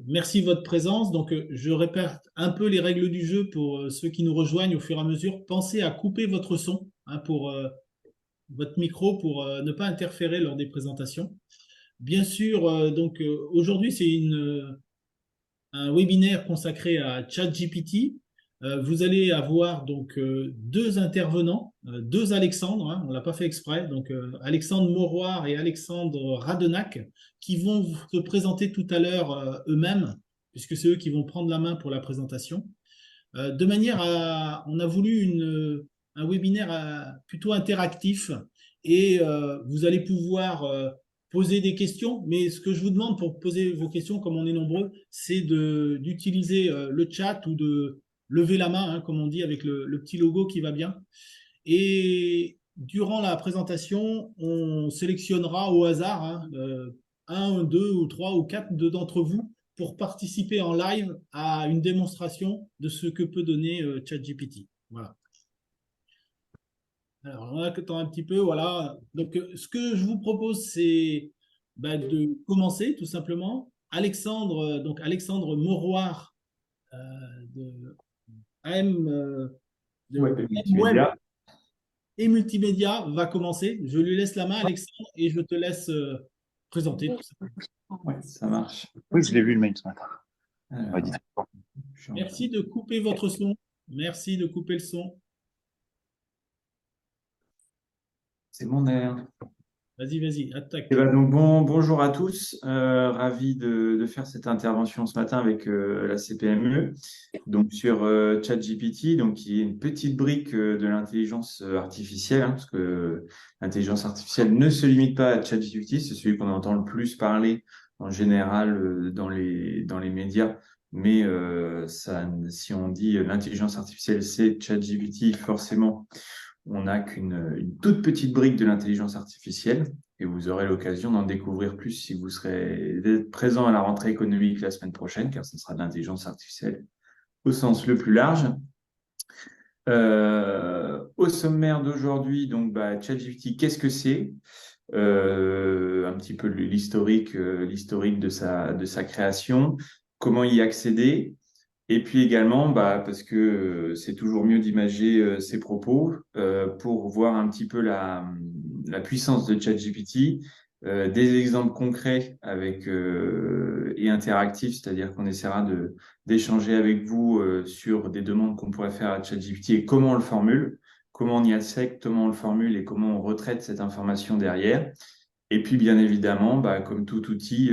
Merci de votre présence. Donc, je répète un peu les règles du jeu pour ceux qui nous rejoignent au fur et à mesure. Pensez à couper votre son, hein, pour votre micro pour ne pas interférer lors des présentations. Bien sûr, aujourd'hui, c'est un webinaire consacré à ChatGPT. Vous allez avoir deux intervenants, deux Alexandre, hein, on l'a pas fait exprès, Alexandre Mauroir et Alexandre Radenac, qui vont se présenter tout à l'heure eux-mêmes, puisque c'est eux qui vont prendre la main pour la présentation. On a voulu un webinaire plutôt interactif et vous allez pouvoir poser des questions. Mais ce que je vous demande pour poser vos questions, comme on est nombreux, c'est d'utiliser le chat ou de lever la main, hein, comme on dit, avec le petit logo qui va bien. Et durant la présentation, on sélectionnera au hasard, hein, un, deux ou trois ou quatre d'entre vous pour participer en live à une démonstration de ce que peut donner ChatGPT. Voilà. Alors, on attend un petit peu, voilà. Donc, ce que je vous propose, c'est de commencer tout simplement. Alexandre Mauroir euh, de AM, de Web et AM Web multimédia. et multimédia va commencer. Je lui laisse la main, Alexandre, et je te laisse présenter tout ça. Ouais, ça marche. Oui, je l'ai vu le mail ce matin. Ouais, Alors, dites-moi. je suis en train Merci de couper votre son. Merci de couper le son. C'est mon air. Vas-y, vas-y, Eh attaque. ben donc bonjour à tous. Ravi de faire cette intervention ce matin avec la CPME. Donc sur ChatGPT, donc qui est une petite brique de l'intelligence artificielle, hein, parce que l'intelligence artificielle ne se limite pas à ChatGPT, c'est celui qu'on entend le plus parler en général dans les médias. Mais si on dit l'intelligence artificielle, c'est ChatGPT, forcément, on n'a qu'une toute petite brique de l'intelligence artificielle. Et vous aurez l'occasion d'en découvrir plus si vous serez présent à la rentrée économique la semaine prochaine, car ce sera de l'intelligence artificielle au sens le plus large. Au sommaire d'aujourd'hui, donc ChatGPT, qu'est-ce que c'est? Un petit peu l'historique de sa création, comment y accéder, et puis également, parce que c'est toujours mieux d'imager ses propos pour voir un petit peu la puissance de ChatGPT, des exemples concrets et interactifs, c'est-à-dire qu'on essaiera d'échanger avec vous sur des demandes qu'on pourrait faire à ChatGPT et comment on le formule, comment on y accède, comment on le formule et comment on retraite cette information derrière. Et puis, bien évidemment, comme tout outil,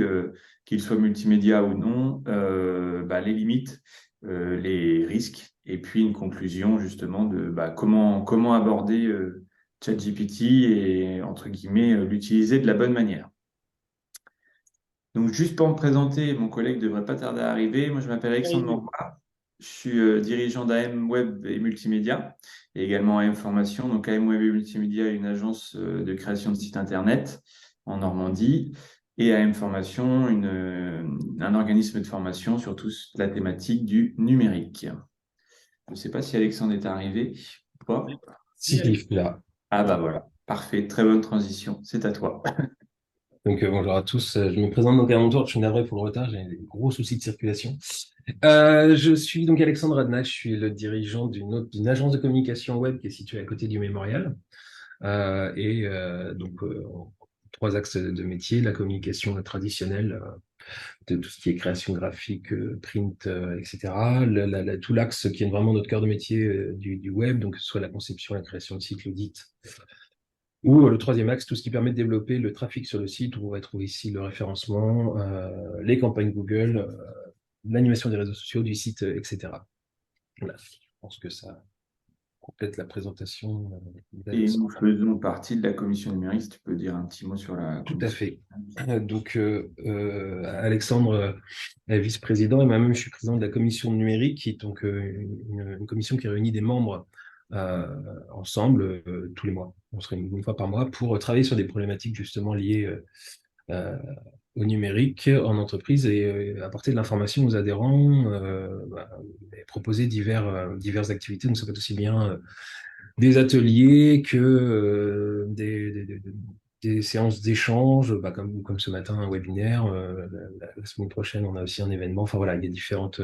qu'il soit multimédia ou non, les limites, les risques, et puis une conclusion justement de comment aborder ChatGPT et, entre guillemets, l'utiliser de la bonne manière. Donc, juste pour me présenter, mon collègue ne devrait pas tarder à arriver. Moi, je m'appelle Alexandre Allez-y. Morbois. Je suis dirigeant d'AM Web et Multimédia et également AM Formation. Donc, AM Web et Multimédia est une agence de création de sites Internet en Normandie et AM Formation, un organisme de formation sur toute la thématique du numérique. Je ne sais pas si Alexandre est arrivé ou pas. Merci, Si, Alexandre. là. Ah bah voilà, parfait, très bonne transition, c'est à toi. Donc, bonjour à tous. Je me présente donc à mon tour. Je suis navré pour le retard. J'ai des gros soucis de circulation. Je suis donc Alexandre Adnach. Je suis le dirigeant d'une agence de communication web qui est située à côté du Mémorial. En trois axes de métier, la communication traditionnelle, de tout ce qui est création graphique, print, etc. Tout l'axe qui est vraiment notre cœur de métier du web, donc que ce soit la conception, la création de sites, l'audit. Ou le troisième axe, tout ce qui permet de développer le trafic sur le site, où on va trouver ici le référencement, les campagnes Google, l'animation des réseaux sociaux du site, etc. Voilà, je pense que ça complète la présentation Et nous d'Alexandre. faisons partie de la commission numérique, si tu peux dire un petit mot sur la Tout à commission. fait. Alexandre est vice-président et moi-même je suis président de la commission numérique, qui est donc une commission qui réunit des membres euh, ensemble tous les mois. On se réunit une fois par mois pour travailler sur des problématiques justement liées euh, au numérique en entreprise et apporter de l'information aux adhérents, et proposer diverses activités. Donc ça peut être aussi bien des ateliers que des séances d'échange, comme ce matin, un webinaire. La semaine prochaine, on a aussi un événement. Enfin voilà, il y a différentes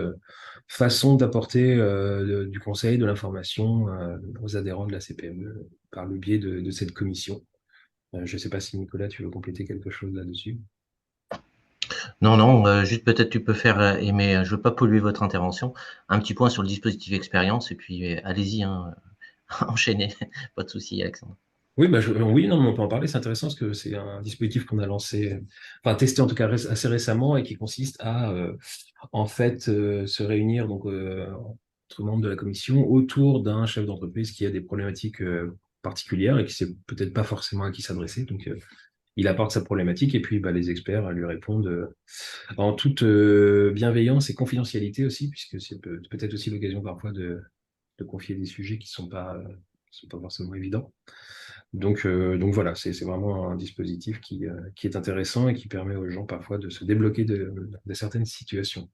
façons d'apporter du conseil, de l'information aux adhérents de la CPME par le biais de cette commission. Je ne sais pas si Nicolas, tu veux compléter quelque chose là-dessus. Non, non, juste peut-être tu peux faire, mais je veux pas polluer votre intervention, un petit point sur le dispositif expérience et puis allez-y, hein, enchaînez, pas de souci, Alexandre. Oui, oui, non, mais on peut en parler. C'est intéressant parce que c'est un dispositif qu'on a lancé, enfin testé en tout cas assez récemment et qui consiste à en fait se réunir donc entre membres de la commission autour d'un chef d'entreprise qui a des problématiques particulières et qui sait peut-être pas forcément à qui s'adresser. Donc il apporte sa problématique et puis les experts lui répondent en toute bienveillance et confidentialité aussi, puisque c'est peut-être aussi l'occasion parfois de confier des sujets qui sont pas forcément évidents. Donc voilà, c'est vraiment un dispositif qui est intéressant et qui permet aux gens parfois de se débloquer de certaines situations.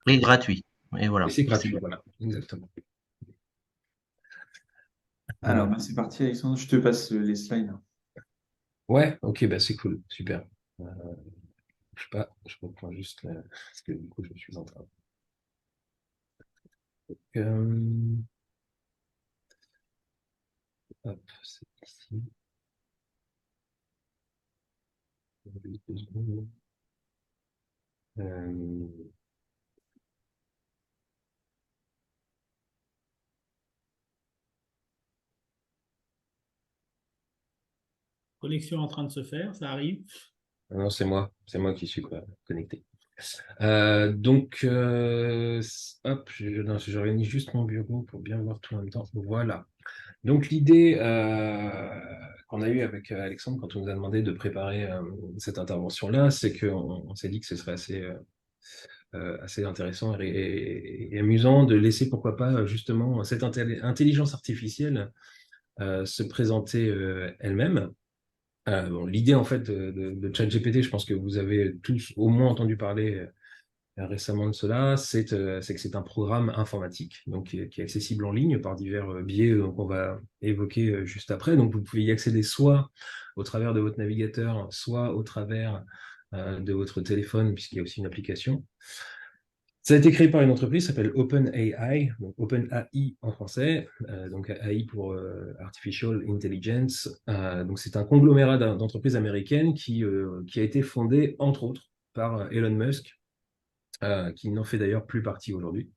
Et gratuit, et Et voilà. c'est gratuit, voilà, exactement. Alors, c'est parti, Alexandre. Je te passe les slides. Ouais, ok, c'est cool, super. Je sais pas, je reprends juste parce que du coup je suis en train. Euh, hop, c'est ici. Juste 2 secondes. Euh, Connexion en train de se faire, ça arrive. non, c'est moi qui suis connecté. Hop, j'organise juste mon bureau pour bien voir tout en même temps. Voilà. Donc l'idée qu'on a eue avec Alexandre quand on nous a demandé de préparer cette intervention-là, c'est qu'on s'est dit que ce serait assez intéressant et amusant de laisser, pourquoi pas, justement, cette intelligence artificielle se présenter elle-même. L'idée en fait de ChatGPT, je pense que vous avez tous au moins entendu parler récemment de cela, c'est que c'est un programme informatique donc qui est accessible en ligne par divers biais qu'on va évoquer juste après. Donc vous pouvez y accéder soit au travers de votre navigateur, soit au travers de votre téléphone, puisqu'il y a aussi une application. Ça a été créé par une entreprise qui s'appelle OpenAI, donc OpenAI en français, donc AI pour Artificial Intelligence. Donc c'est un conglomérat d'entreprises américaines qui a été fondé entre autres par Elon Musk, qui n'en fait d'ailleurs plus partie aujourd'hui.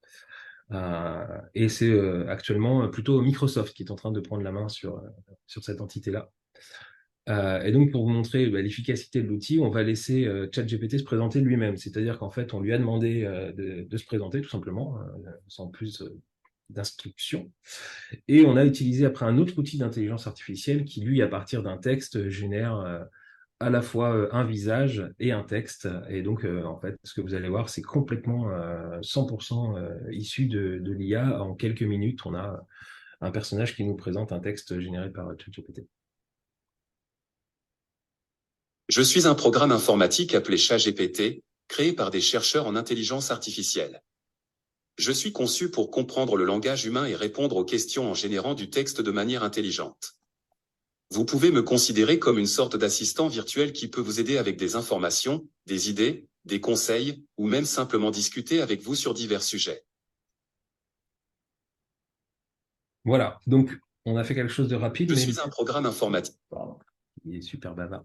Et c'est actuellement plutôt Microsoft qui est en train de prendre la main sur cette entité-là. Et donc, pour vous montrer l'efficacité de l'outil, on va laisser ChatGPT se présenter lui-même. C'est-à-dire qu'en fait, on lui a demandé de se présenter tout simplement, sans plus d'instructions. Et on a utilisé après un autre outil d'intelligence artificielle qui, lui, à partir d'un texte, génère à la fois un visage et un texte. Et donc, en fait, ce que vous allez voir, c'est complètement 100% issu de l'IA. En quelques minutes, on a un personnage qui nous présente un texte généré par ChatGPT. Je suis un programme informatique appelé ChatGPT, créé par des chercheurs en intelligence artificielle. Je suis conçu pour comprendre le langage humain et répondre aux questions en générant du texte de manière intelligente. Vous pouvez me considérer comme une sorte d'assistant virtuel qui peut vous aider avec des informations, des idées, des conseils, ou même simplement discuter avec vous sur divers sujets. Voilà, donc on a fait quelque chose de rapide. Je suis un programme informatique. Pardon. Il est super bavard.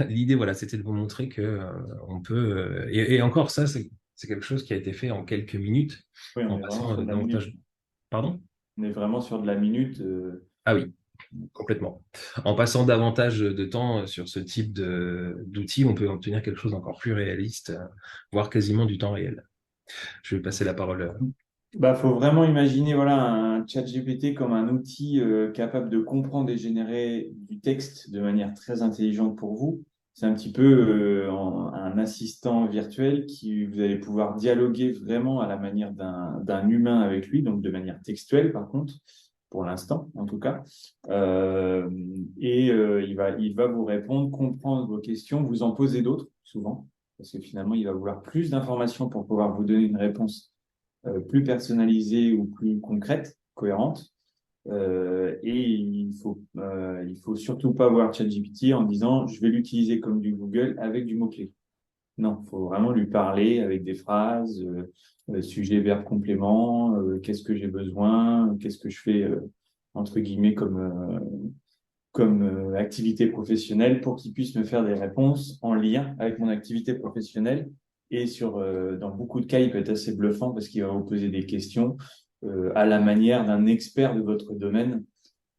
L'idée, voilà, c'était de vous montrer que on peut. Et encore, ça, c'est quelque chose qui a été fait en quelques minutes. Oui, on en est passant vraiment sur de la davantage. minute. Pardon? On est vraiment sur de la minute. Ah oui, complètement. En passant davantage de temps sur ce type d'outils, on peut obtenir quelque chose d'encore plus réaliste, voire quasiment du temps réel. Je vais passer la parole. Faut vraiment imaginer un chat GPT comme un outil capable de comprendre et générer du texte de manière très intelligente pour vous. C'est un petit peu un assistant virtuel qui vous allez pouvoir dialoguer vraiment à la manière d'un humain avec lui, donc de manière textuelle par contre, pour l'instant en tout cas. Il va vous répondre, comprendre vos questions, vous en poser d'autres souvent, parce que finalement il va vouloir plus d'informations pour pouvoir vous donner une réponse plus personnalisée ou plus concrète, cohérente. Et il faut surtout pas voir ChatGPT en disant je vais l'utiliser comme du Google avec du mot-clé. Non, il faut vraiment lui parler avec des phrases, sujet, verbe, complément, qu'est-ce que j'ai besoin, qu'est-ce que je fais entre guillemets comme activité professionnelle pour qu'il puisse me faire des réponses en lien avec mon activité professionnelle. Et dans beaucoup de cas, il peut être assez bluffant parce qu'il va vous poser des questions à la manière d'un expert de votre domaine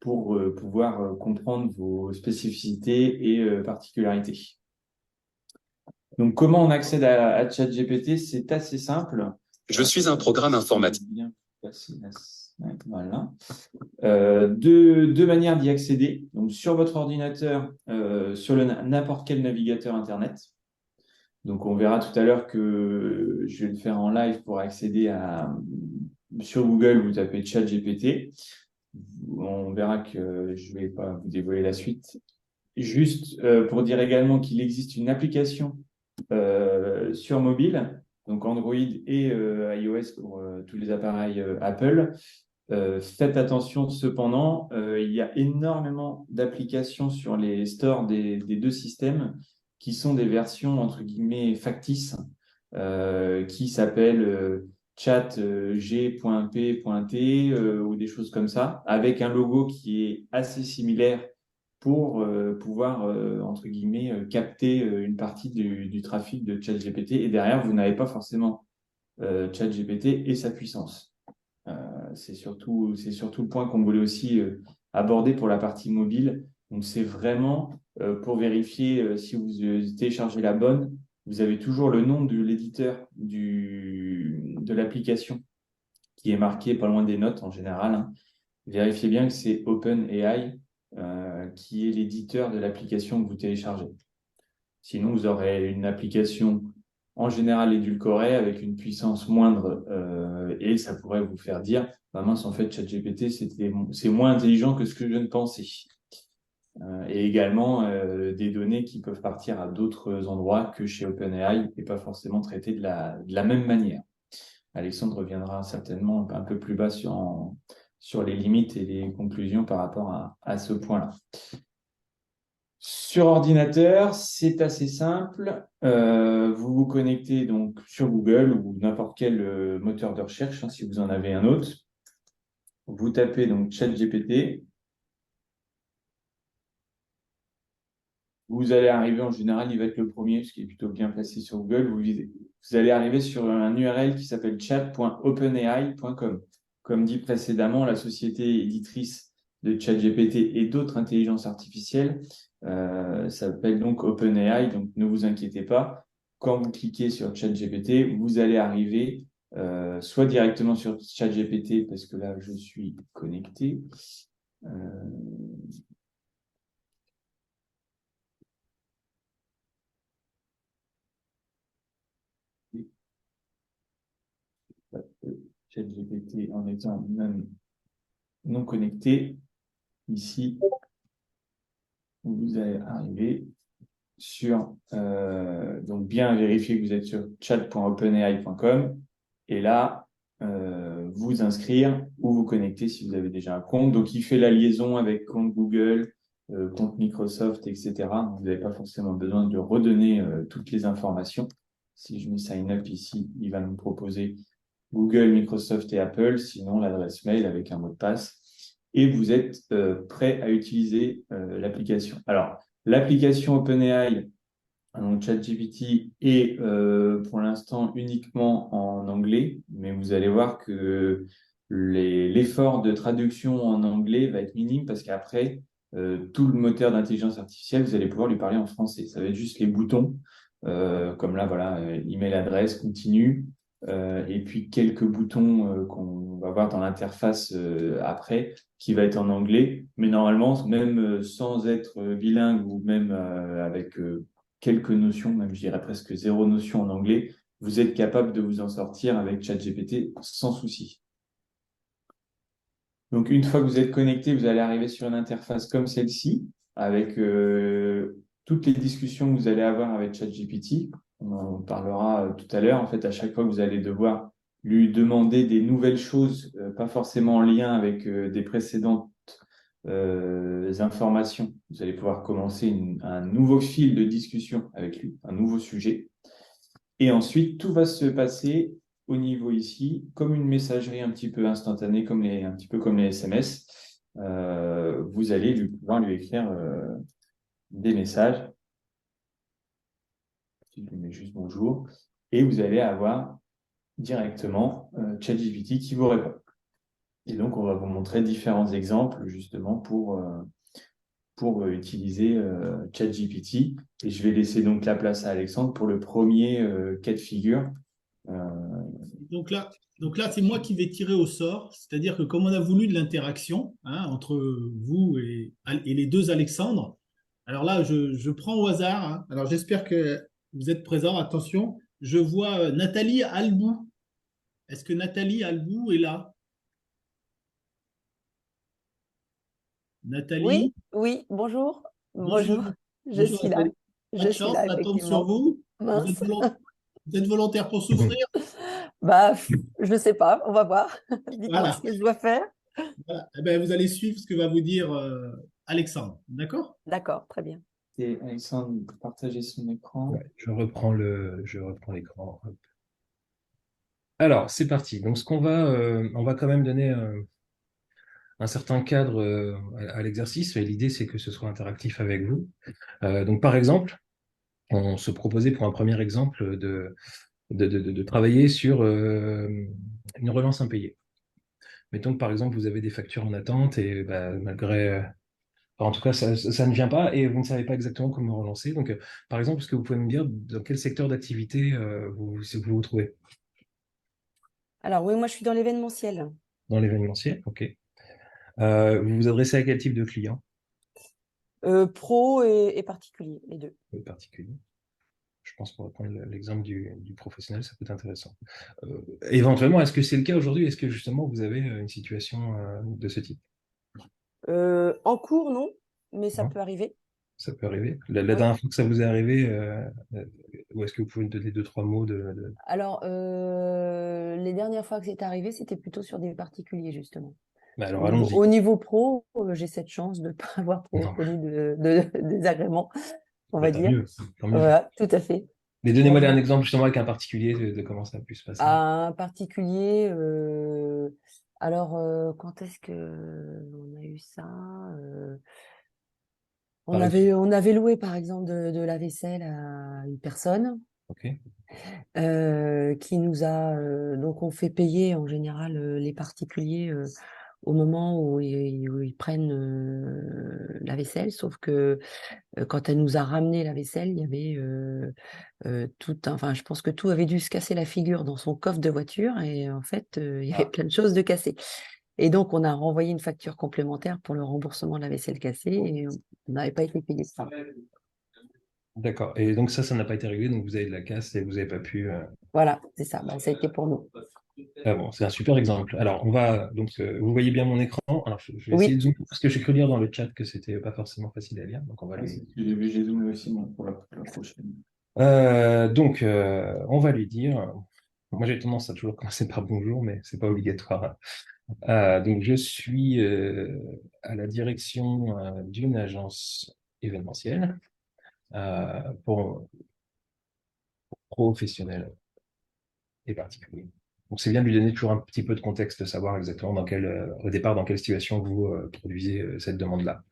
pour pouvoir comprendre vos spécificités et particularités. Donc, comment on accède à ChatGPT? C'est assez simple. Je suis un programme informatique. Voilà. Deux manières d'y accéder. Donc, sur votre ordinateur, sur n'importe quel navigateur Internet. Donc, on verra tout à l'heure que je vais le faire en live pour accéder sur Google, vous tapez ChatGPT. On verra que je ne vais pas vous dévoiler la suite. Juste pour dire également qu'il existe une application sur mobile, donc Android et iOS pour tous les appareils Apple. Faites attention cependant, il y a énormément d'applications sur les stores des deux systèmes qui sont des versions entre guillemets factices qui s'appellent chat g.p.t ou des choses comme ça, avec un logo qui est assez similaire pour pouvoir, entre guillemets, capter une partie du trafic de ChatGPT. Et derrière, vous n'avez pas forcément ChatGPT et sa puissance. C'est surtout le point qu'on voulait aussi aborder pour la partie mobile. Donc, c'est vraiment pour vérifier si vous téléchargez la bonne. Vous avez toujours le nom de l'éditeur de l'application qui est marqué pas loin des notes en général. Hein. Vérifiez bien que c'est OpenAI qui est l'éditeur de l'application que vous téléchargez. Sinon, vous aurez une application en général édulcorée avec une puissance moindre et ça pourrait vous faire dire bah mince, en fait, ChatGPT, c'est moins intelligent que ce que je ne pensais. Et également des données qui peuvent partir à d'autres endroits que chez OpenAI et pas forcément traitées de la même manière. Alexandre reviendra certainement un peu plus bas sur les limites et les conclusions par rapport à ce point-là. Sur ordinateur, c'est assez simple. Vous vous connectez donc sur Google ou n'importe quel moteur de recherche, hein, si vous en avez un autre. Vous tapez donc ChatGPT. Vous allez arriver, en général, il va être le premier, ce qui est plutôt bien placé sur Google. Vous allez arriver sur un URL qui s'appelle chat.openai.com. Comme dit précédemment, la société éditrice de ChatGPT et d'autres intelligences artificielles s'appelle donc OpenAI. Donc, ne vous inquiétez pas. Quand vous cliquez sur ChatGPT, vous allez arriver soit directement sur ChatGPT, parce que là, je suis connecté. ChatGPT en étant même non connecté. Ici, vous allez arriver sur, donc bien vérifier que vous êtes sur chat.openai.com et là, vous inscrire ou vous connecter si vous avez déjà un compte. Donc, il fait la liaison avec compte Google, compte Microsoft, etc. Vous n'avez pas forcément besoin de redonner toutes les informations. Si je mets sign up ici, il va nous proposer Google, Microsoft et Apple, sinon l'adresse mail avec un mot de passe. Et vous êtes prêt à utiliser l'application. Alors, l'application OpenAI, donc ChatGPT, est pour l'instant uniquement en anglais, mais vous allez voir que l'effort de traduction en anglais va être minime parce qu'après, tout le moteur d'intelligence artificielle, vous allez pouvoir lui parler en français. Ça va être juste les boutons, comme là, voilà, email adresse, continue, et puis quelques boutons qu'on va voir dans l'interface après, qui va être en anglais. Mais normalement, même sans être bilingue ou même avec quelques notions, même je dirais presque zéro notion en anglais, vous êtes capable de vous en sortir avec ChatGPT sans souci. Donc, une fois que vous êtes connecté, vous allez arriver sur une interface comme celle-ci, avec toutes les discussions que vous allez avoir avec ChatGPT. On en parlera tout à l'heure. En fait, à chaque fois que vous allez devoir lui demander des nouvelles choses, pas forcément en lien avec des précédentes informations. Vous allez pouvoir commencer un nouveau fil de discussion avec lui, un nouveau sujet. Et ensuite, tout va se passer au niveau ici, comme une messagerie un petit peu instantanée, un petit peu comme les SMS. Vous allez pouvoir lui écrire des messages. Je lui mets juste bonjour. Et vous allez avoir directement ChatGPT qui vous répond. Et donc, on va vous montrer différents exemples justement pour utiliser ChatGPT. Et je vais laisser donc la place à Alexandre pour le premier cas de figure. Donc là, c'est moi qui vais tirer au sort, c'est-à-dire que comme on a voulu de l'interaction entre vous et les deux Alexandres, alors là, je prends au hasard. Alors j'espère que vous êtes présents. Attention, je vois Nathalie Albou. Est-ce que Nathalie Albou est là? Oui, Nathalie, oui, bonjour. bonjour. Bonjour, je Bonjour suis là. Nathalie. Pas Je de suis chance, là, ça tombe sur effectivement. vous. Mince. Vous êtes volontaire pour souffrir? Bah, je sais pas, on va voir. Dites-moi ce Voilà. que je dois faire. Voilà. Eh ben, vous allez suivre ce que va vous dire Alexandre. D'accord? D'accord, très bien. Et Alexandre, partager son écran. Ouais, je reprends l'écran. Hop. Alors, c'est parti. Donc, on va quand même donner un certain cadre à l'exercice. Et l'idée, c'est que ce soit interactif avec vous. Donc, par exemple, on se proposait pour un premier exemple de travailler sur une relance impayée. Mettons que, par exemple, vous avez des factures en attente et bah, enfin, en tout cas, ça ne vient pas et vous ne savez pas exactement comment relancer. Donc, par exemple, est-ce que vous pouvez me dire dans quel secteur d'activité vous vous trouvez? Alors oui, moi je suis dans l'événementiel. Dans l'événementiel, ok. Vous vous adressez à quel type de client Pro et particulier, les deux. particulier? Je pense qu'on va prendre l'exemple du professionnel, ça peut être intéressant. Éventuellement, est-ce que c'est le cas aujourd'hui? Est-ce que justement vous avez une situation de ce type? En cours, non, mais ça Non. peut arriver. Ça peut arriver. La Oui. dernière fois que ça vous est arrivé, ou est-ce que vous pouvez me donner deux, trois mots Alors, les dernières fois que c'est arrivé, c'était plutôt sur des particuliers, justement. Bah, alors allons-y. Au niveau pro, j'ai cette chance de ne pas avoir trop Non. connu de désagréments, on Bah, va tant dire. mieux, tant mieux. Voilà, tout à fait. Mais Donc, donnez-moi un exemple justement avec un particulier de comment ça a pu se passer. un particulier, alors, quand est-ce que on a eu ça? Pareil. On avait loué, par exemple, de la vaisselle à une personne Ok. qui nous a... donc, on fait payer en général les particuliers au moment où ils prennent la vaisselle, sauf que quand elle nous a ramené la vaisselle, il y avait enfin, je pense que tout avait dû se casser la figure dans son coffre de voiture et en fait, il y avait plein de choses de cassées. Et donc, on a renvoyé une facture complémentaire pour le remboursement de la vaisselle cassée et on n'avait pas été payé ça. D'accord. Et donc ça n'a pas été réglé, donc vous avez de la casse et vous n'avez pas pu. Voilà, c'est ça. Bah, ça a été pour nous. Ah bon, c'est un super exemple. Alors, on va donc, vous voyez bien mon écran. Alors, je vais essayer Oui, de zoomer parce que j'ai cru lire dans le chat que c'était pas forcément facile à lire. Donc, on va lui. J'ai zoomé aussi moi, pour la prochaine. On va lui dire. Moi, j'ai tendance à toujours commencer par bonjour, mais c'est pas obligatoire. Donc, je suis à la direction d'une agence événementielle pour professionnels et particuliers. Donc, c'est bien de lui donner toujours un petit peu de contexte, de savoir exactement au départ, dans quelle situation vous produisez cette demande-là.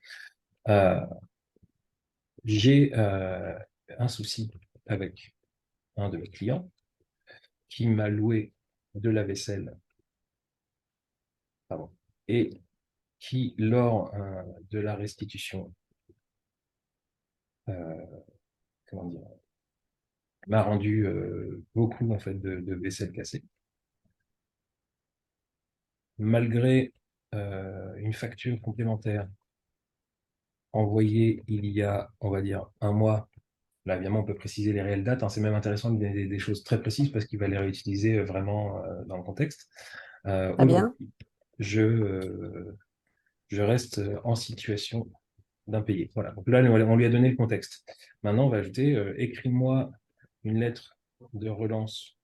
J'ai un souci avec un de mes clients qui m'a loué de la vaisselle, pardon, et qui, lors de la restitution, comment dire, m'a rendu beaucoup en fait de vaisselle cassée. Malgré une facture complémentaire envoyée il y a, on va dire, un mois. Là, évidemment, on peut préciser les réelles dates. Hein. C'est même intéressant de donner des choses très précises parce qu'il va les réutiliser vraiment dans le contexte. très bien. Aujourd'hui, je reste en situation d'impayé. Voilà. Donc là, on lui a donné le contexte. Maintenant, on va ajouter écris-moi une lettre de relance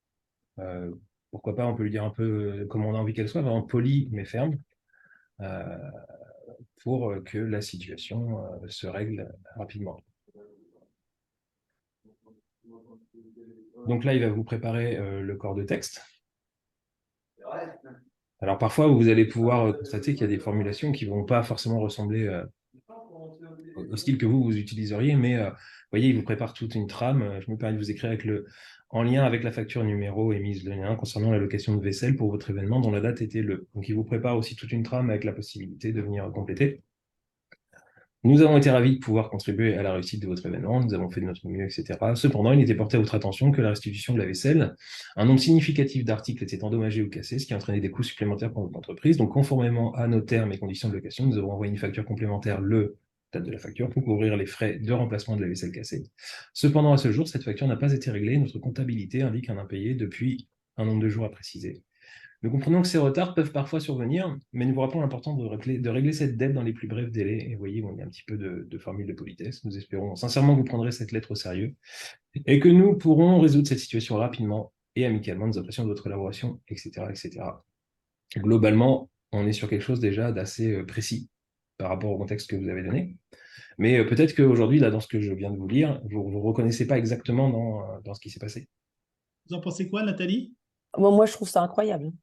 pourquoi pas, on peut lui dire un peu comment on a envie qu'elle soit, vraiment poli mais ferme, euh, pour que la situation se règle rapidement. Donc là, il va vous préparer le corps de texte. Alors parfois, vous allez pouvoir constater qu'il y a des formulations qui ne vont pas forcément ressembler au style que vous utiliseriez, mais vous voyez, il vous prépare toute une trame. Je me permets de vous écrire en lien avec la facture numéro émise le lien concernant la location de vaisselle pour votre événement dont la date était le. Donc il vous prépare aussi toute une trame avec la possibilité de venir compléter. Nous avons été ravis de pouvoir contribuer à la réussite de votre événement, nous avons fait de notre mieux, etc. Cependant, il était porté à votre attention que la restitution de la vaisselle, un nombre significatif d'articles était endommagé ou cassé, ce qui entraînait des coûts supplémentaires pour votre entreprise. Donc, conformément à nos termes et conditions de location, nous avons envoyé une facture complémentaire date de la facture pour couvrir les frais de remplacement de la vaisselle cassée. Cependant, à ce jour, cette facture n'a pas été réglée. Notre comptabilité indique un impayé depuis un nombre de jours à préciser. Nous comprenons que ces retards peuvent parfois survenir, mais nous vous rappelons l'importance de régler cette dette dans les plus brefs délais. Et vous voyez, bon, il y a un petit peu de formule de politesse. Nous espérons sincèrement que vous prendrez cette lettre au sérieux et que nous pourrons résoudre cette situation rapidement et amicalement. Nous apprécions de votre élaboration, etc., etc. Globalement, on est sur quelque chose déjà d'assez précis par rapport au contexte que vous avez donné. Mais peut-être qu'aujourd'hui, là, dans ce que je viens de vous lire, vous ne reconnaissez pas exactement dans ce qui s'est passé. Vous en pensez quoi, Nathalie? Bon, moi, je trouve ça incroyable.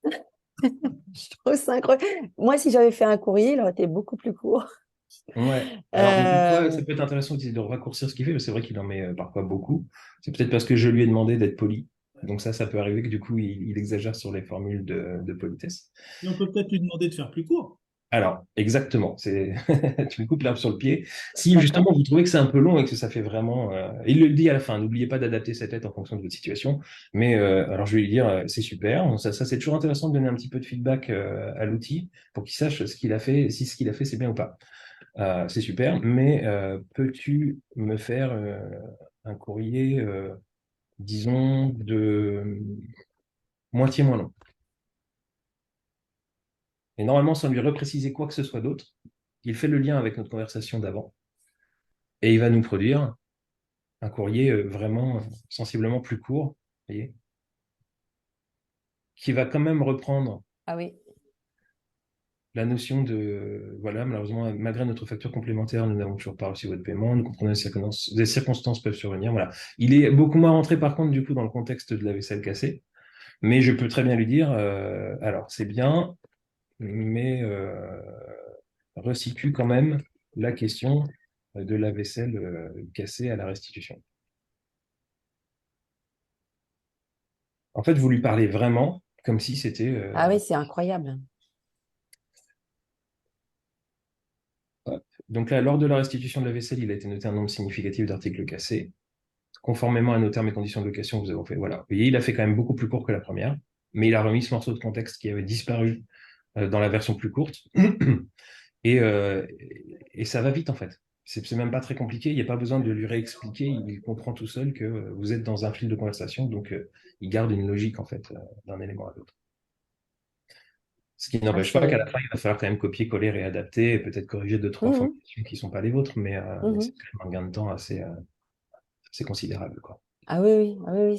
Je trouve ça incroyable. Moi, si j'avais fait un courrier, il aurait été beaucoup plus court. Ouais. Alors, une fois, ça Euh, peut être intéressant de raccourcir ce qu'il fait, mais c'est vrai qu'il en met parfois beaucoup. C'est peut-être parce que je lui ai demandé d'être poli. Donc ça peut arriver que du coup, il exagère sur les formules de politesse. Et on peut peut-être lui demander de faire plus court. Alors, exactement, tu me coupes l'herbe sur le pied. Si D'accord. justement vous trouvez que c'est un peu long et que ça fait vraiment, il le dit à la fin, n'oubliez pas d'adapter cette lettre en fonction de votre situation. Mais alors je vais lui dire, c'est super. Ça c'est toujours intéressant de donner un petit peu de feedback à l'outil pour qu'il sache ce qu'il a fait, si ce qu'il a fait c'est bien ou pas. C'est super, mais peux-tu me faire un courrier, disons, de moitié moins long? Et normalement, sans lui repréciser quoi que ce soit d'autre, il fait le lien avec notre conversation d'avant et il va nous produire un courrier vraiment sensiblement plus court, vous voyez, qui va quand même reprendre Ah oui. la notion de, voilà, malheureusement, malgré notre facture complémentaire, nous n'avons toujours pas reçu votre paiement, nous comprenons des circonstances peuvent survenir, voilà. Il est beaucoup moins rentré, par contre, du coup, dans le contexte de la vaisselle cassée, mais je peux très bien lui dire, alors, c'est bien, mais resitue quand même la question de la vaisselle cassée à la restitution. En fait, vous lui parlez vraiment comme si c'était... Ah oui, c'est incroyable. Donc là, lors de la restitution de la vaisselle, il a été noté un nombre significatif d'articles cassés. Conformément à nos termes et conditions de location, vous avez fait, voilà. Vous voyez, il a fait quand même beaucoup plus court que la première, mais il a remis ce morceau de contexte qui avait disparu dans la version plus courte. Et, euh, et ça va vite, en fait. C'est même pas très compliqué, il n'y a pas besoin de lui réexpliquer, il comprend tout seul que vous êtes dans un fil de conversation, donc il garde une logique, en fait, d'un élément à l'autre. Ce qui Ah, n'empêche pas qu'à c'est... la fin, il va falloir quand même copier, coller, réadapter, et peut-être corriger deux, trois Mhm, formulations qui ne sont pas les vôtres, mais c'est mhm. quand même un gain de temps assez considérable, quoi. Ah oui, oui, ah oui, oui,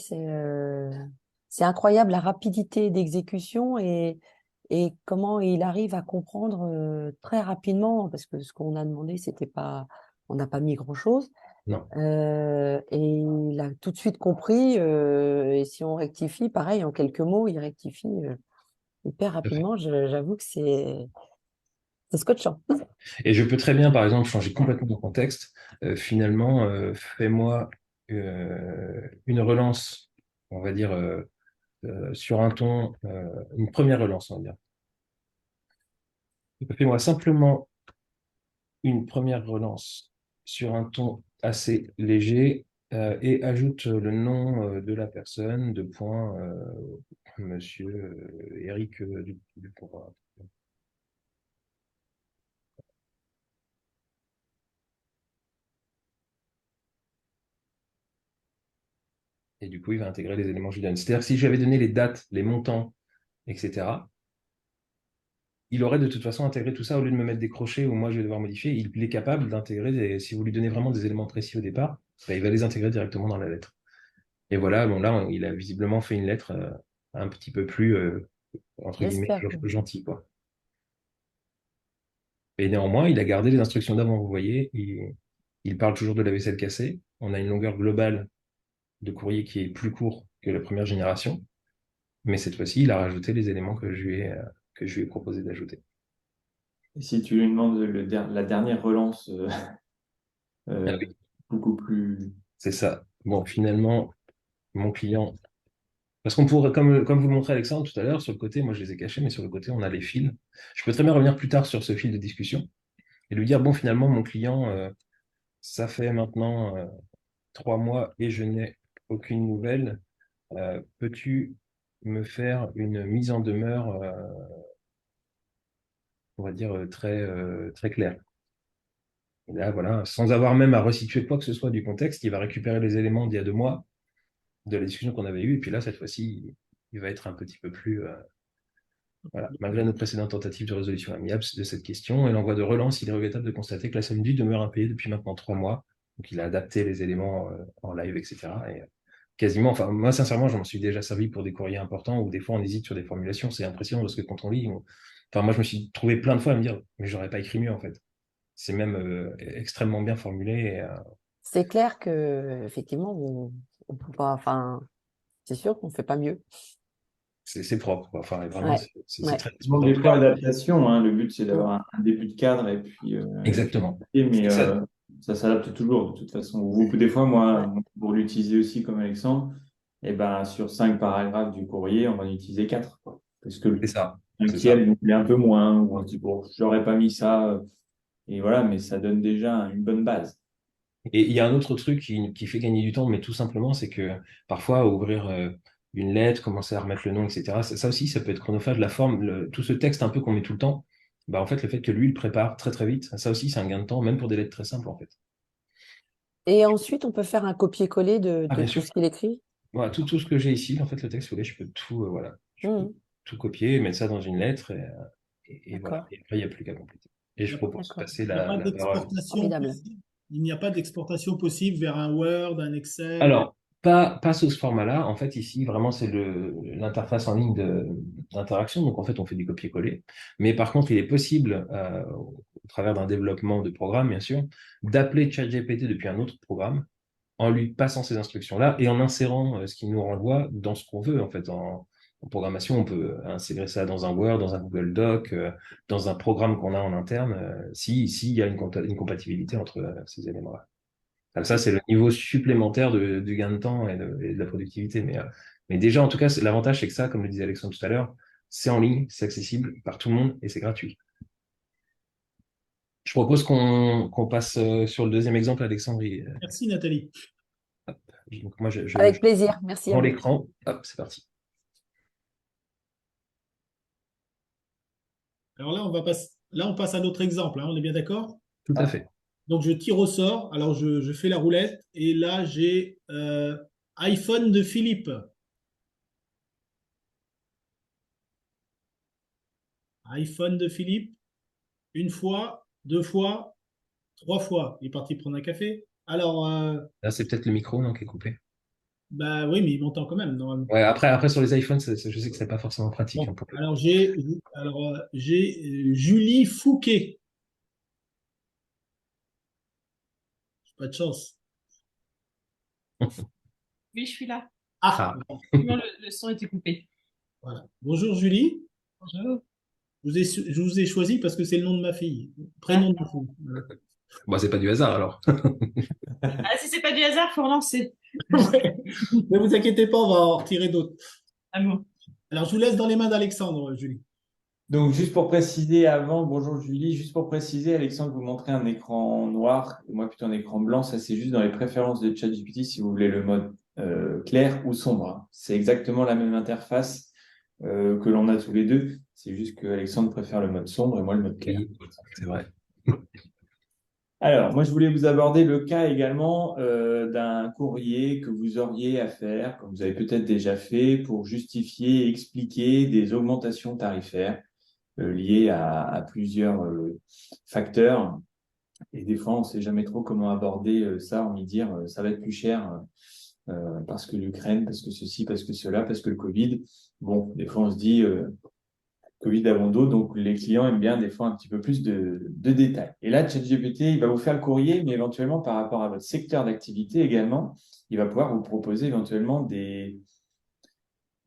c'est incroyable la rapidité d'exécution et comment il arrive à comprendre très rapidement, parce que ce qu'on a demandé, c'était pas, on n'a pas mis grand-chose. Non. Et il a tout de suite compris, et si on rectifie, pareil, en quelques mots, il rectifie hyper Tout à fait. rapidement. J'avoue que c'est scotchant. Et je peux très bien, par exemple, changer complètement de contexte. Finalement, fais-moi une relance, on va dire, sur un ton, une première relance, on va dire. Fais-moi simplement une première relance sur un ton assez léger et ajoute le nom de la personne, de point, monsieur Eric Dupont. Et du coup, il va intégrer les éléments que je lui donne. C'est-à-dire que si j'avais donné les dates, les montants, etc., il aurait de toute façon intégré tout ça au lieu de me mettre des crochets où moi je vais devoir modifier. Il est capable d'intégrer, si vous lui donnez vraiment des éléments précis au départ, ben, il va les intégrer directement dans la lettre. Et voilà, bon là, il a visiblement fait une lettre un petit peu plus, entre guillemets, J'espère. gentil, quoi. Et néanmoins, il a gardé les instructions d'avant, vous voyez. Il parle toujours de la vaisselle cassée. On a une longueur globale de courrier qui est plus court que la première génération. Mais cette fois-ci, il a rajouté les éléments que je lui ai proposé d'ajouter. Et si tu lui demandes la dernière relance, Ah oui. beaucoup plus. C'est ça. Bon, finalement, mon client. Parce qu'on pourrait, comme vous le montrez Alexandre tout à l'heure, sur le côté, moi je les ai cachés, mais sur le côté, on a les fils. Je peux très bien revenir plus tard sur ce fil de discussion et lui dire, bon, finalement, mon client, ça fait maintenant 3 mois et je n'ai aucune nouvelle. Peux-tu me faire une mise en demeure, on va dire, très claire? Et là, voilà, sans avoir même à resituer quoi que ce soit du contexte, il va récupérer les éléments d'il y a 2 mois, de la discussion qu'on avait eue, et puis là, cette fois-ci, il va être un petit peu plus, voilà. Malgré nos précédentes tentatives de résolution amiable de cette question et l'envoi de relance, il est regrettable de constater que la somme due demeure impayée depuis maintenant 3 mois. Donc, il a adapté les éléments en live, etc. Et quasiment, enfin, moi, sincèrement, je m'en suis déjà servi pour des courriers importants où des fois on hésite sur des formulations. C'est impressionnant parce que quand on lit, enfin, moi, je me suis trouvé plein de fois à me dire, mais j'aurais pas écrit mieux, en fait. C'est même extrêmement bien formulé. C'est clair que effectivement, on peut pas. Enfin, c'est sûr qu'on fait pas mieux. C'est propre, quoi. Enfin, vraiment, Ouais, c'est ouais. très Il manque des fois d'adaptation, hein. Le but, c'est d'avoir un début de cadre et puis. Exactement. Mais Ça, ça s'adapte toujours de toute façon. Des fois, moi, pour l'utiliser aussi comme Alexandre, et ben, sur 5 paragraphes du courrier, on va en utiliser 4, quoi. Parce que le c'est ça. C'est ça. cinquième, il est un peu moins, ou on se dit, bon, j'aurais pas mis ça. Et voilà, mais ça donne déjà une bonne base. Et il y a un autre truc qui fait gagner du temps, mais tout simplement, c'est que parfois, ouvrir une lettre, commencer à remettre le nom, etc., ça aussi, ça peut être chronophage. La forme, tout ce texte un peu qu'on met tout le temps, bah, en fait, le fait que lui, il prépare très très vite, ça aussi, c'est un gain de temps, même pour des lettres très simples, en fait. Et ensuite, on peut faire un copier-coller de Ah, bien tout sûr. ce qu'il écrit. Voilà, tout ce que j'ai ici, en fait, le texte, si vous voulez, je peux tout, voilà, je peux Mhm. tout copier, mettre ça dans une lettre, et voilà. D'accord, Et après, il n'y a plus qu'à compléter. Et je propose de d'accord. passer Il n'y a pas la parole. d'exportation Formidable. possible. Il n'y a pas d'exportation possible vers un Word, un Excel. Alors, pas sous ce format-là. En fait, ici, vraiment, c'est l'interface en ligne d'interaction. Donc, en fait, on fait du copier-coller. Mais par contre, il est possible, au travers d'un développement de programme, bien sûr, d'appeler ChatGPT depuis un autre programme en lui passant ces instructions-là et en insérant ce qu'il nous renvoie dans ce qu'on veut. En fait, en programmation, on peut intégrer ça dans un Word, dans un Google Doc, dans un programme qu'on a en interne, s'il y a une compatibilité entre ces éléments-là. Donc ça, c'est le niveau supplémentaire du gain de temps et de la productivité. Mais déjà, en tout cas, l'avantage, c'est que ça, comme le disait Alexandre tout à l'heure, c'est en ligne, c'est accessible par tout le monde et c'est gratuit. Je propose qu'on passe sur le deuxième exemple, Alexandre. Merci Nathalie. Donc moi, Avec plaisir. Merci à prends vous. l'écran. Hop, c'est parti. Alors là, on passe à notre exemple, hein, on est bien d'accord? Tout à fait. Donc je tire au sort, alors je fais la roulette, et là j'ai iPhone de Philippe. iPhone de Philippe, une fois, 2 fois, 3 fois. Il est parti prendre un café. Alors, Là, c'est peut-être le micro, non, qui est coupé. bah oui, mais il m'entend quand même, normalement. Ouais, après sur les iPhones, je sais que c'est pas forcément pratique, hein, Bon, alors j'ai Julie Fouquet. Pas de chance. Oui, je suis là. Ah, Effectivement, le son était coupé. voilà. Bonjour Julie. Bonjour. Je vous ai choisi parce que c'est le nom de ma fille. Prénom de ma fille. Voilà. Bon, c'est pas du hasard alors. Ah, si c'est pas du hasard, faut relancer. Ouais. Ne vous inquiétez pas, on va en retirer d'autres. Ah bon. Alors, je vous laisse dans les mains d'Alexandre, Julie. Donc, juste pour préciser avant, bonjour Julie, juste pour préciser, Alexandre vous montrait un écran noir et moi plutôt un écran blanc. Ça, c'est juste dans les préférences de ChatGPT si vous voulez le mode clair ou sombre. C'est exactement la même interface que l'on a tous les deux. C'est juste que Alexandre préfère le mode sombre et moi le mode clair. Oui, c'est vrai. Alors, moi, je voulais vous aborder le cas également d'un courrier que vous auriez à faire, comme vous avez peut-être déjà fait, pour justifier et expliquer des augmentations tarifaires liées à plusieurs facteurs. Et des fois, on ne sait jamais trop comment aborder ça, on y dire ça va être plus cher parce que l'Ukraine, parce que ceci, parce que cela, parce que le Covid. Bon, des fois, on se dit Covid avant d'autres, donc les clients aiment bien des fois un petit peu plus de détails. Et là, ChatGPT, il va vous faire le courrier, mais éventuellement par rapport à votre secteur d'activité également, il va pouvoir vous proposer éventuellement des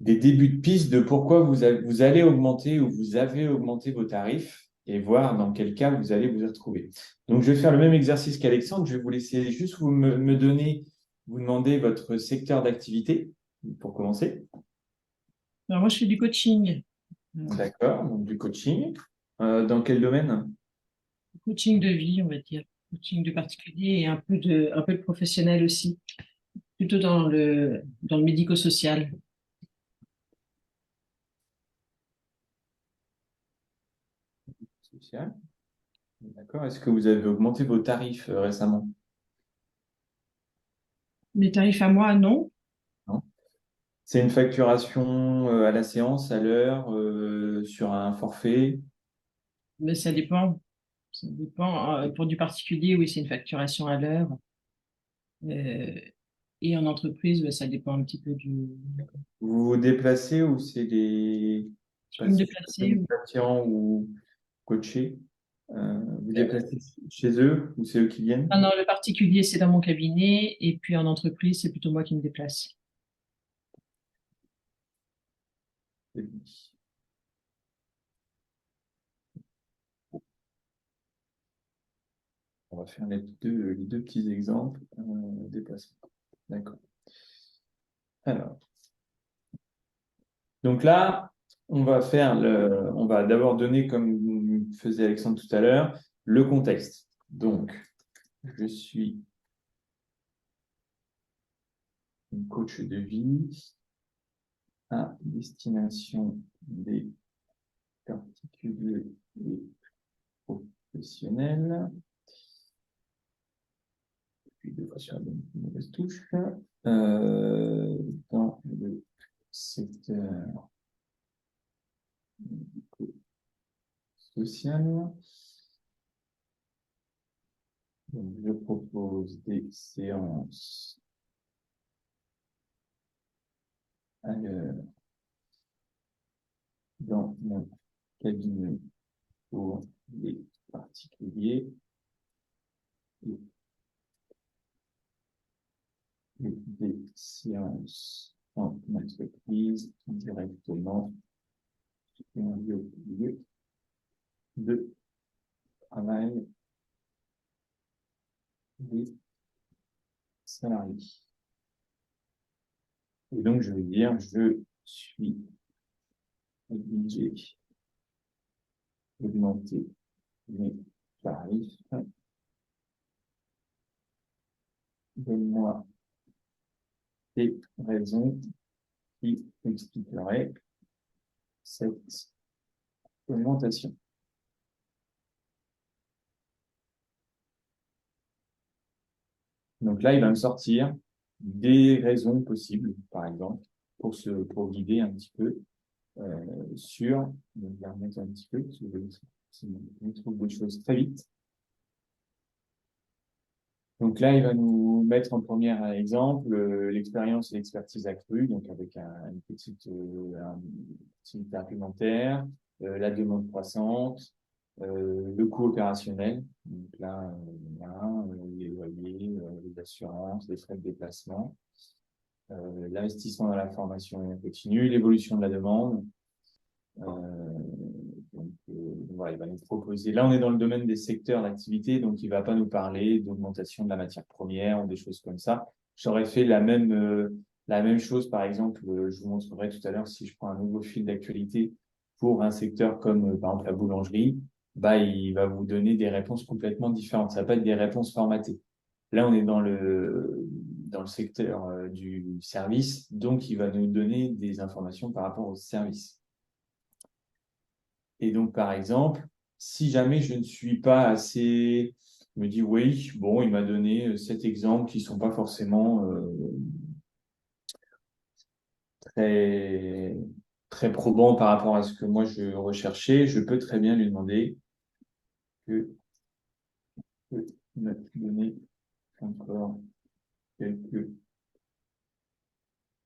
débuts de piste de pourquoi vous allez augmenter ou vous avez augmenté vos tarifs et voir dans quel cas vous allez vous y retrouver. Donc, je vais faire le même exercice qu'Alexandre. Je vais vous laisser juste vous demander votre secteur d'activité pour commencer. Alors, moi, je fais du coaching. D'accord, donc du coaching. Dans quel domaine? Coaching de vie, on va dire. Coaching de particulier et un peu de professionnel aussi. Plutôt dans le médico-social. Social. D'accord. Est-ce que vous avez augmenté vos tarifs récemment? Mes tarifs à moi, non. Non. C'est une facturation à la séance, à l'heure, sur un forfait? Mais ça dépend. Ça dépend. Pour du particulier, oui, c'est une facturation à l'heure. Euh, et en entreprise, ben, ça dépend un petit peu du. Vous vous déplacez ou c'est des Je peux me déplacer. patients ou coachés? Vous déplacez chez eux ou c'est eux qui viennent? Ah non, le particulier, c'est dans mon cabinet. Et puis en entreprise, c'est plutôt moi qui me déplace. On va faire les deux petits exemples. Déplacement. D'accord. Alors, donc là, on va d'abord donner, comme faisait Alexandre tout à l'heure, le contexte. Donc, je suis une coach de vie à destination des particuliers et professionnels. Puis deux fois sur la mauvaise touche. Dans le secteur social. Donc, je propose des séances à l'heure dans mon cabinet pour les particuliers et des séances en entreprise directement sur un lieu de travail des salariés. Et donc, je vais dire, je suis obligé d'augmenter mes tarifs. Donne-moi des raisons qui expliqueraient cette augmentation. Donc là, il va me sortir des raisons possibles, par exemple, pour guider un petit peu sur, je vais remettre un petit peu, parce que je trouve des choses très vite. Donc là, il va nous mettre en premier exemple l'expérience et l'expertise accrue, donc avec une petite argumentaire, la demande croissante, le coût opérationnel. Donc là, les loyers, les assurances, les frais de déplacement, l'investissement dans la formation continue, l'évolution de la demande. Voilà, il va nous proposer. Là, on est dans le domaine des secteurs d'activité, donc il va pas nous parler d'augmentation de la matière première ou des choses comme ça. J'aurais fait la même chose, par exemple, je vous montrerai tout à l'heure si je prends un nouveau fil d'actualité pour un secteur comme par exemple la boulangerie, bah il va vous donner des réponses complètement différentes. Ça va pas être des réponses formatées. Là, on est dans le secteur du service, donc il va nous donner des informations par rapport au service. Et donc, par exemple, si jamais je ne suis pas assez, je me dis oui, bon, il m'a donné cet exemple qui sont pas forcément très très probants par rapport à ce que moi je recherchais, je peux très bien lui demander que me donner encore quelques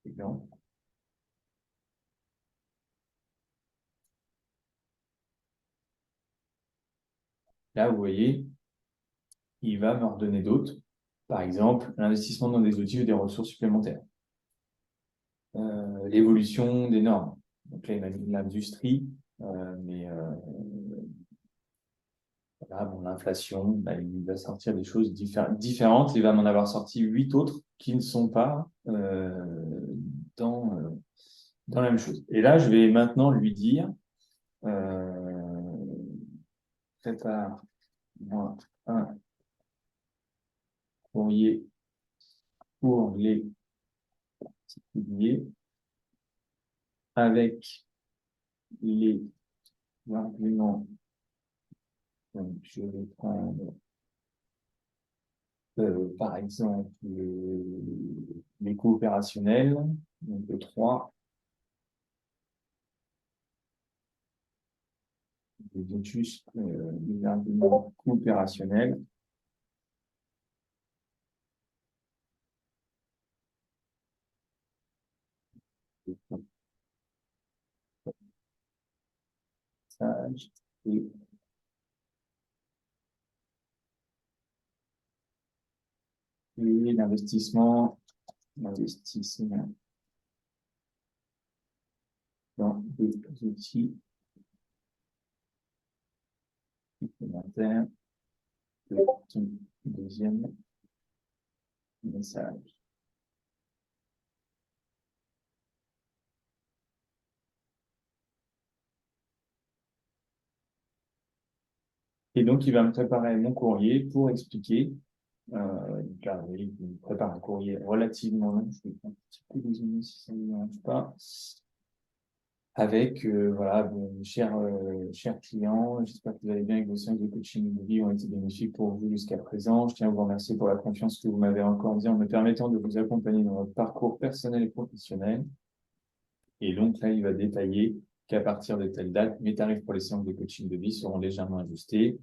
exemple. Là, vous voyez, il va me redonner d'autres. Par exemple, l'investissement dans des outils ou des ressources supplémentaires. L'évolution des normes. Donc là, il m'a mis de l'industrie, mais voilà, bon, l'inflation, bah, il va sortir des choses différentes. Il va m'en avoir sorti 8 autres qui ne sont pas dans la même chose. Et là, je vais maintenant lui dire, prépare-moi un courrier pour les particuliers avec les arguments. Donc, je vais prendre, par exemple, les coûts opérationnels, donc le 3, je vais juste les arguments coûts opérationnels. Et l'investissement dans des outils supplémentaires. Le deuxième message. Et donc, il va me préparer mon courrier pour expliquer. Donc là, il me prépare un courrier relativement long. Je vais un petit peu dézoomer si ça ne me dérange pas. Avec, voilà, bon, chers clients, j'espère que vous allez bien et que vos séances de coaching de vie ont été bénéfiques pour vous jusqu'à présent. Je tiens à vous remercier pour la confiance que vous m'avez accordée en me permettant de vous accompagner dans votre parcours personnel et professionnel. Et donc là, il va détailler qu'à partir de telle date, mes tarifs pour les séances de coaching de vie seront légèrement ajustés,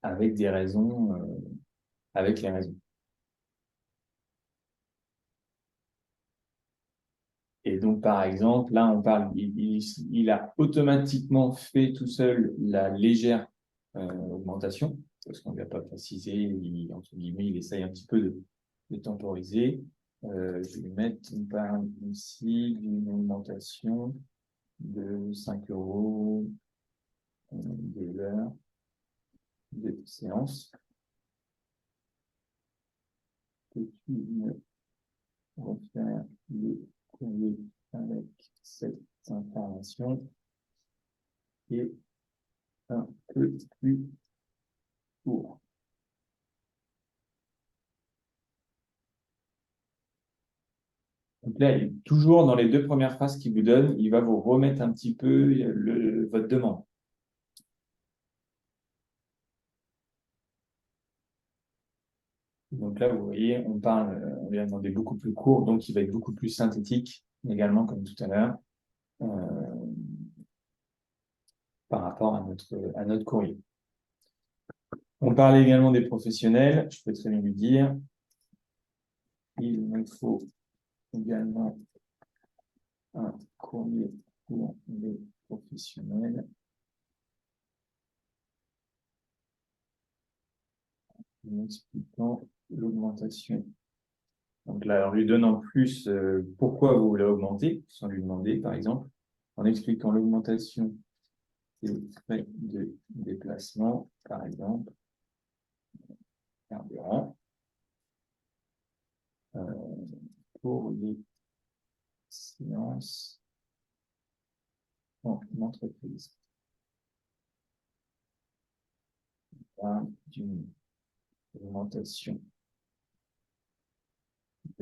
avec des raisons, avec les raisons. Et donc, par exemple, là, on parle, il a automatiquement fait tout seul la légère augmentation, parce qu'on ne lui a pas précisé, entre guillemets, il essaye un petit peu de temporiser. Je vais lui mettre, on parle ici d'une augmentation de 5 € de l'heure de séance. Peux-tu me refaire le courrier avec cette information et un peu plus court. Donc là, toujours dans les 2 premières phrases qu'il vous donne, il va vous remettre un petit peu votre demande. Donc là, vous voyez, on lui a demandé beaucoup plus court, donc il va être beaucoup plus synthétique également, comme tout à l'heure, par rapport à notre courrier. On parlait également des professionnels. Je peux très bien lui dire, il me faut également un courrier pour les professionnels. En expliquant l'augmentation. Donc là, en lui donnant plus pourquoi vous voulez augmenter, sans lui demander, par exemple, en expliquant l'augmentation des frais de déplacement, par exemple, carburant, pour les séances en entreprise. D'une augmentation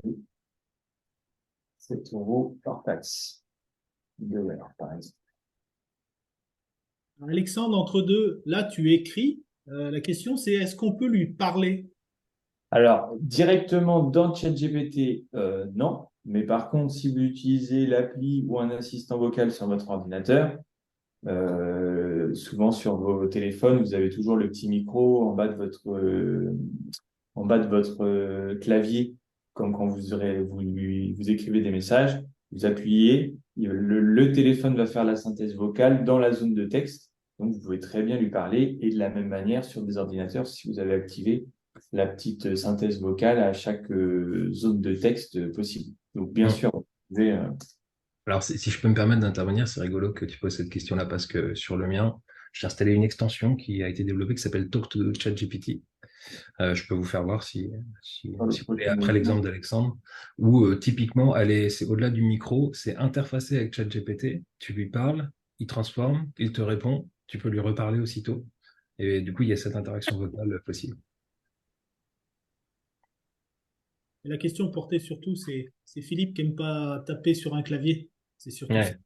de 7 € hors taxe de l'heure, par exemple. Alexandre, entre deux, là, tu écris. La question, c'est est-ce qu'on peut lui parler? Alors, directement dans ChatGPT, non. Mais par contre, si vous utilisez l'appli ou un assistant vocal sur votre ordinateur, souvent sur vos téléphones, vous avez toujours le petit micro en bas de votre clavier comme quand vous écrivez des messages, vous appuyez, le téléphone va faire la synthèse vocale dans la zone de texte. Donc, vous pouvez très bien lui parler. Et de la même manière, sur des ordinateurs, si vous avez activé la petite synthèse vocale à chaque zone de texte possible. Donc, bien sûr, vous pouvez... Alors, si je peux me permettre d'intervenir, c'est rigolo que tu poses cette question-là parce que sur le mien, j'ai installé une extension qui a été développée qui s'appelle Talk to ChatGPT. Je peux vous faire voir si vous voulez, après l'exemple d'Alexandre, où typiquement, c'est au-delà du micro, c'est interfacé avec ChatGPT. Tu lui parles, il transforme, il te répond, tu peux lui reparler aussitôt. Et du coup, il y a cette interaction vocale possible. Et la question portée surtout, c'est Philippe qui n'aime pas taper sur un clavier. C'est surtout ça. Ouais.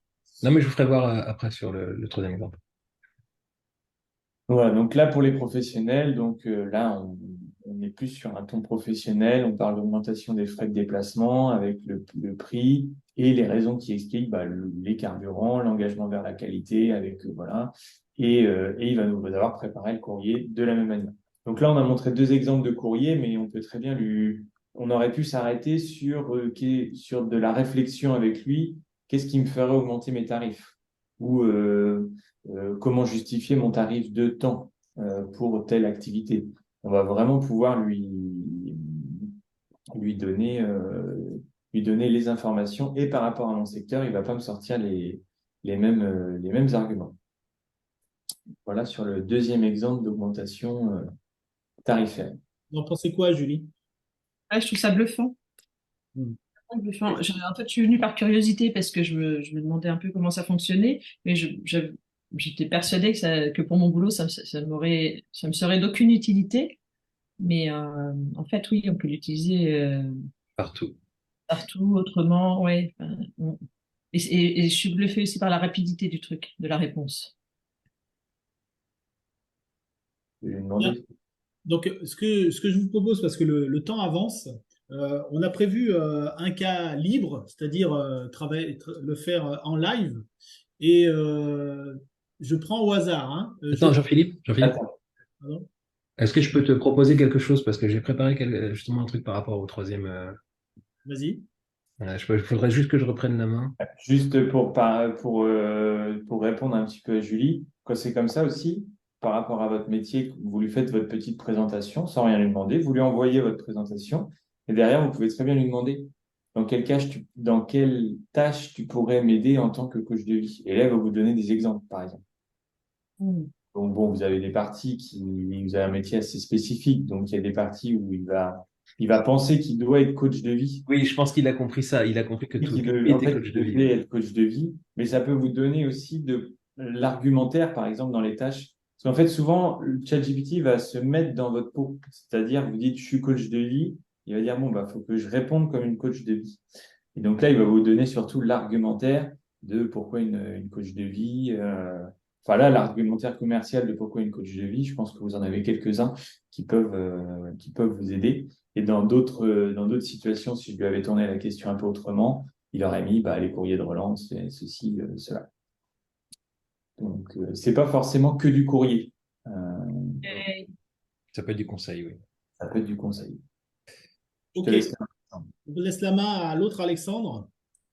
Non, mais je vous ferai voir après sur le troisième exemple. Voilà, donc là, pour les professionnels, donc là, on est plus sur un ton professionnel. On parle d'augmentation des frais de déplacement avec le prix et les raisons qui expliquent les carburants, l'engagement vers la qualité, avec voilà. Et il va nous avoir préparé le courrier de la même manière. Donc là, on a montré 2 exemples de courrier, mais on peut très bien on aurait pu s'arrêter sur de la réflexion avec lui. Qu'est-ce qui me ferait augmenter mes tarifs? Ou comment justifier mon tarif de temps pour telle activité. On va vraiment pouvoir lui donner, lui donner les informations et par rapport à mon secteur, il ne va pas me sortir les mêmes arguments. Voilà sur le deuxième exemple d'augmentation tarifaire. Vous en pensez quoi, Julie? Ouais, je trouve ça bluffant. Bluffant. En fait, je suis venue par curiosité parce que je me demandais un peu comment ça fonctionnait, mais j'étais persuadée que pour mon boulot, ça me serait d'aucune utilité. Mais en fait, oui, on peut l'utiliser Partout. partout, autrement, ouais. Enfin, et je suis bluffée aussi par la rapidité du truc, de la réponse. Je vais lui demander. Donc, ce que je vous propose, parce que le temps avance, on a prévu un cas libre, c'est-à-dire le faire en live. Et je prends au hasard. Hein. Attends, Jean-Philippe, Pardon. est-ce que je peux te proposer quelque chose parce que j'ai préparé justement un truc par rapport au troisième. Vas-y. Il faudrait juste que je reprenne la main. Juste pour répondre un petit peu à Julie, quand c'est comme ça aussi, par rapport à votre métier, vous lui faites votre petite présentation sans rien lui demander, vous lui envoyez votre présentation et derrière, vous pouvez très bien lui demander dans quelle tâche tu pourrais m'aider en tant que coach de vie. Et là, elle va vous donner des exemples, par exemple. Donc, bon, vous avez des parties vous avez un métier assez spécifique, donc il y a des parties où il va penser qu'il doit être coach de vie. Oui, je pense qu'il a compris ça. Il a compris que tout En était fait, coach il de vie. devait être coach de vie, mais ça peut vous donner aussi de l'argumentaire, par exemple, dans les tâches. Parce qu'en fait, souvent, le ChatGPT va se mettre dans votre peau. C'est-à-dire, vous dites, je suis coach de vie. Il va dire, bon, bah, faut que je réponde comme une coach de vie. Et donc là, il va vous donner surtout l'argumentaire de pourquoi une coach de vie. Enfin là, l'argumentaire commercial de pourquoi une coach de vie, je pense que vous en avez quelques-uns qui peuvent vous aider. Et dans d'autres situations, si je lui avais tourné la question un peu autrement, il aurait mis les courriers de relance, ceci, cela. Donc, c'est pas forcément que du courrier. Ça peut être du conseil, oui. Ça peut être du conseil. Ok. Je laisse la main à l'autre Alexandre.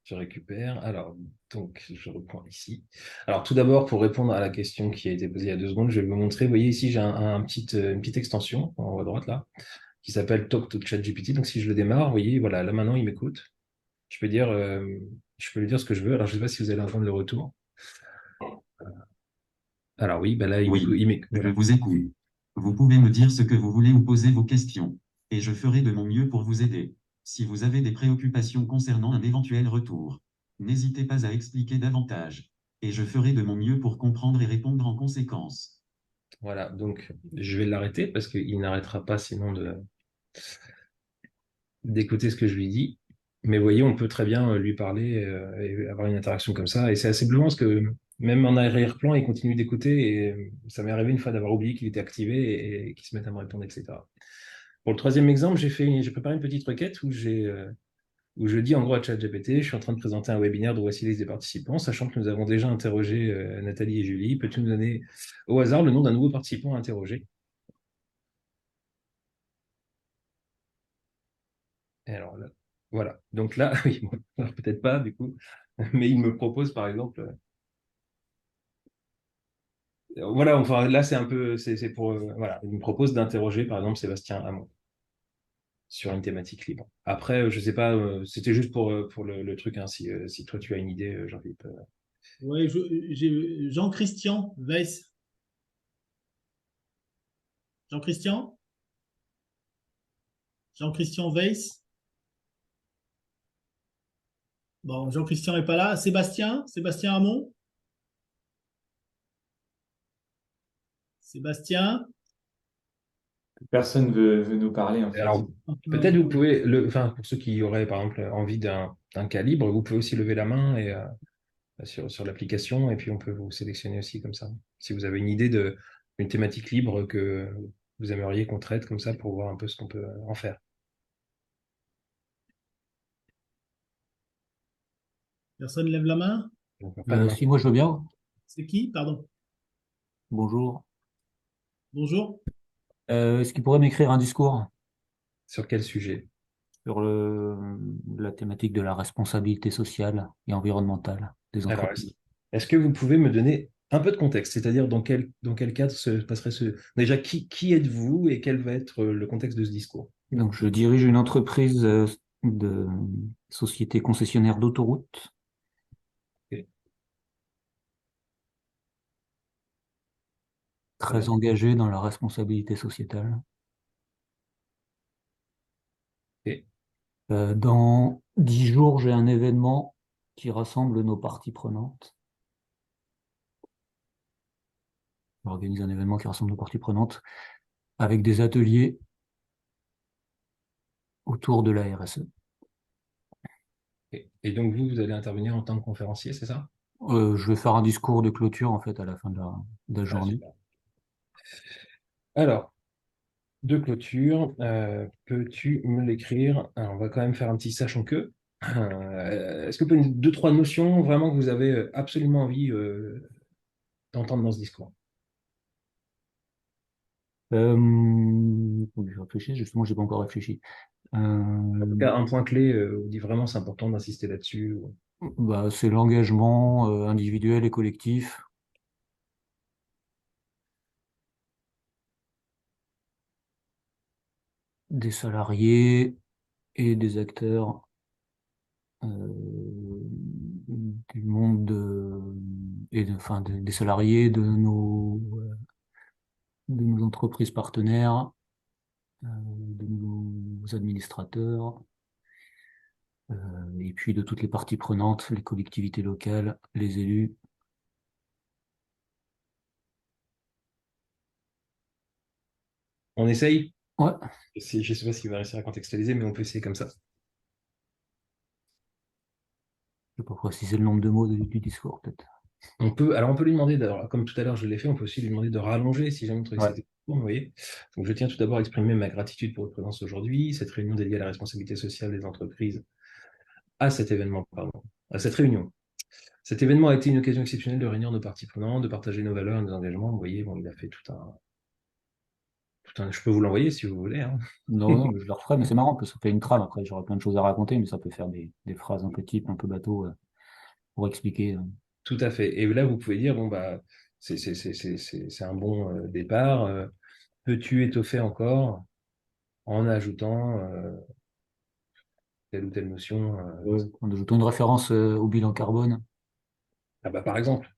Je récupère. Alors, donc, je reprends ici. Alors, tout d'abord, pour répondre à la question qui a été posée il y a 2 secondes, je vais vous montrer. Vous voyez ici, j'ai une petite extension en haut à droite là, qui s'appelle Talk to ChatGPT. Donc, si je le démarre, vous voyez, voilà, là maintenant, il m'écoute. Je peux lui dire ce que je veux. Alors, je ne sais pas si vous allez entendre le retour. Alors oui, là, il m'écoute. Je vous écoute. Vous pouvez me dire ce que vous voulez ou poser vos questions. Et je ferai de mon mieux pour vous aider. Si vous avez des préoccupations concernant un éventuel retour, n'hésitez pas à expliquer davantage. Et je ferai de mon mieux pour comprendre et répondre en conséquence. Voilà, donc je vais l'arrêter parce qu'il n'arrêtera pas sinon d'écouter ce que je lui dis. Mais vous voyez, on peut très bien lui parler et avoir une interaction comme ça. Et c'est assez bluffant parce que même en arrière-plan, il continue d'écouter. Et ça m'est arrivé une fois d'avoir oublié qu'il était activé et qu'il se mette à me répondre, etc. Pour le troisième exemple, j'ai préparé une petite requête où je dis en gros à ChatGPT, je suis en train de présenter un webinaire de voici les liste des participants, sachant que nous avons déjà interrogé Nathalie et Julie. Peux-tu nous donner au hasard le nom d'un nouveau participant à interroger? Et alors là, voilà. Donc là, oui, bon, alors peut-être pas du coup, mais il me propose par exemple, voilà, enfin là c'est un peu, c'est pour, voilà, il me propose d'interroger par exemple Sébastien Hamon sur une thématique libre. Après, je sais pas, c'était juste pour le truc, hein, si toi tu as une idée, Jean-Philippe. Ouais, j'ai Jean-Christian Weiss. Jean-Christian? Jean-Christian Weiss? Bon, Jean-Christian n'est pas là. Sébastien? Sébastien Hamon? Sébastien? Personne veut nous parler, en fait. Alors, peut-être vous pouvez, enfin, pour ceux qui auraient par exemple envie d'un cas libre, vous pouvez aussi lever la main et, sur l'application et puis on peut vous sélectionner aussi comme ça. Si vous avez une idée d'une thématique libre que vous aimeriez qu'on traite comme ça pour voir un peu ce qu'on peut en faire. Personne lève la main? Donc, pas de main. Si, moi je veux bien. C'est qui? Pardon. Bonjour. Bonjour. Est-ce qu'il pourrait m'écrire un discours Sur quel sujet? sur la thématique de la responsabilité sociale et environnementale des Alors, entreprises? est-ce que vous pouvez me donner un peu de contexte, c'est-à-dire dans quel cadre se passerait ce... Déjà, qui êtes-vous et quel va être le contexte de ce discours? Donc, je dirige une entreprise de société concessionnaire d'autoroutes. Ok. Très engagée dans la responsabilité sociétale. Ok. Dans 10 jours, j'ai un événement qui rassemble nos parties prenantes. On organise un événement qui rassemble nos parties prenantes avec des ateliers autour de la RSE. Et donc, vous allez intervenir en tant que conférencier, c'est ça? Je vais faire un discours de clôture en fait à la fin de la Ah, journée. super. Alors, de clôture, peux-tu me l'écrire? Alors, on va quand même faire un petit sachant que. Est-ce que vous pouvez deux, trois notions vraiment que vous avez absolument envie d'entendre dans ce discours? Faut que je réfléchisse, justement, j'ai pas encore réfléchi. En tout cas, un point clé, vous dit vraiment c'est important d'insister là-dessus. Bah, c'est l'engagement individuel et collectif des salariés et des acteurs du monde enfin, des salariés de nos entreprises partenaires, de nos administrateurs, et puis de toutes les parties prenantes, les collectivités locales, les élus. On essaye? Ouais, Je sais pas s'il va réussir à contextualiser, mais on peut essayer comme ça. je sais pas préciser le nombre de mots du discours, peut-être. Alors on peut lui demander, comme tout à l'heure je l'ai fait, on peut aussi lui demander de rallonger si jamais on trouve que Ouais. c'était court, vous voyez. Donc je tiens tout d'abord à exprimer ma gratitude pour votre présence aujourd'hui. Cette réunion dédiée à la responsabilité sociale des entreprises, à cet événement, pardon, à cette réunion. Cet événement a été une occasion exceptionnelle de réunir nos parties prenantes, de partager nos valeurs et nos engagements. Vous voyez, bon, il a fait je peux vous l'envoyer si vous voulez, hein. Non, non, je le referai, mais c'est marrant parce que ça fait une trame. Après, j'aurais plein de choses à raconter, mais ça peut faire des phrases un peu type, un peu bateau, pour expliquer. Tout à fait. Et là, vous pouvez dire, bon, bah, c'est un bon départ. Peux-tu étoffer encore en ajoutant telle ou telle notion En ajoutant une référence au bilan carbone. Ah bah, par exemple,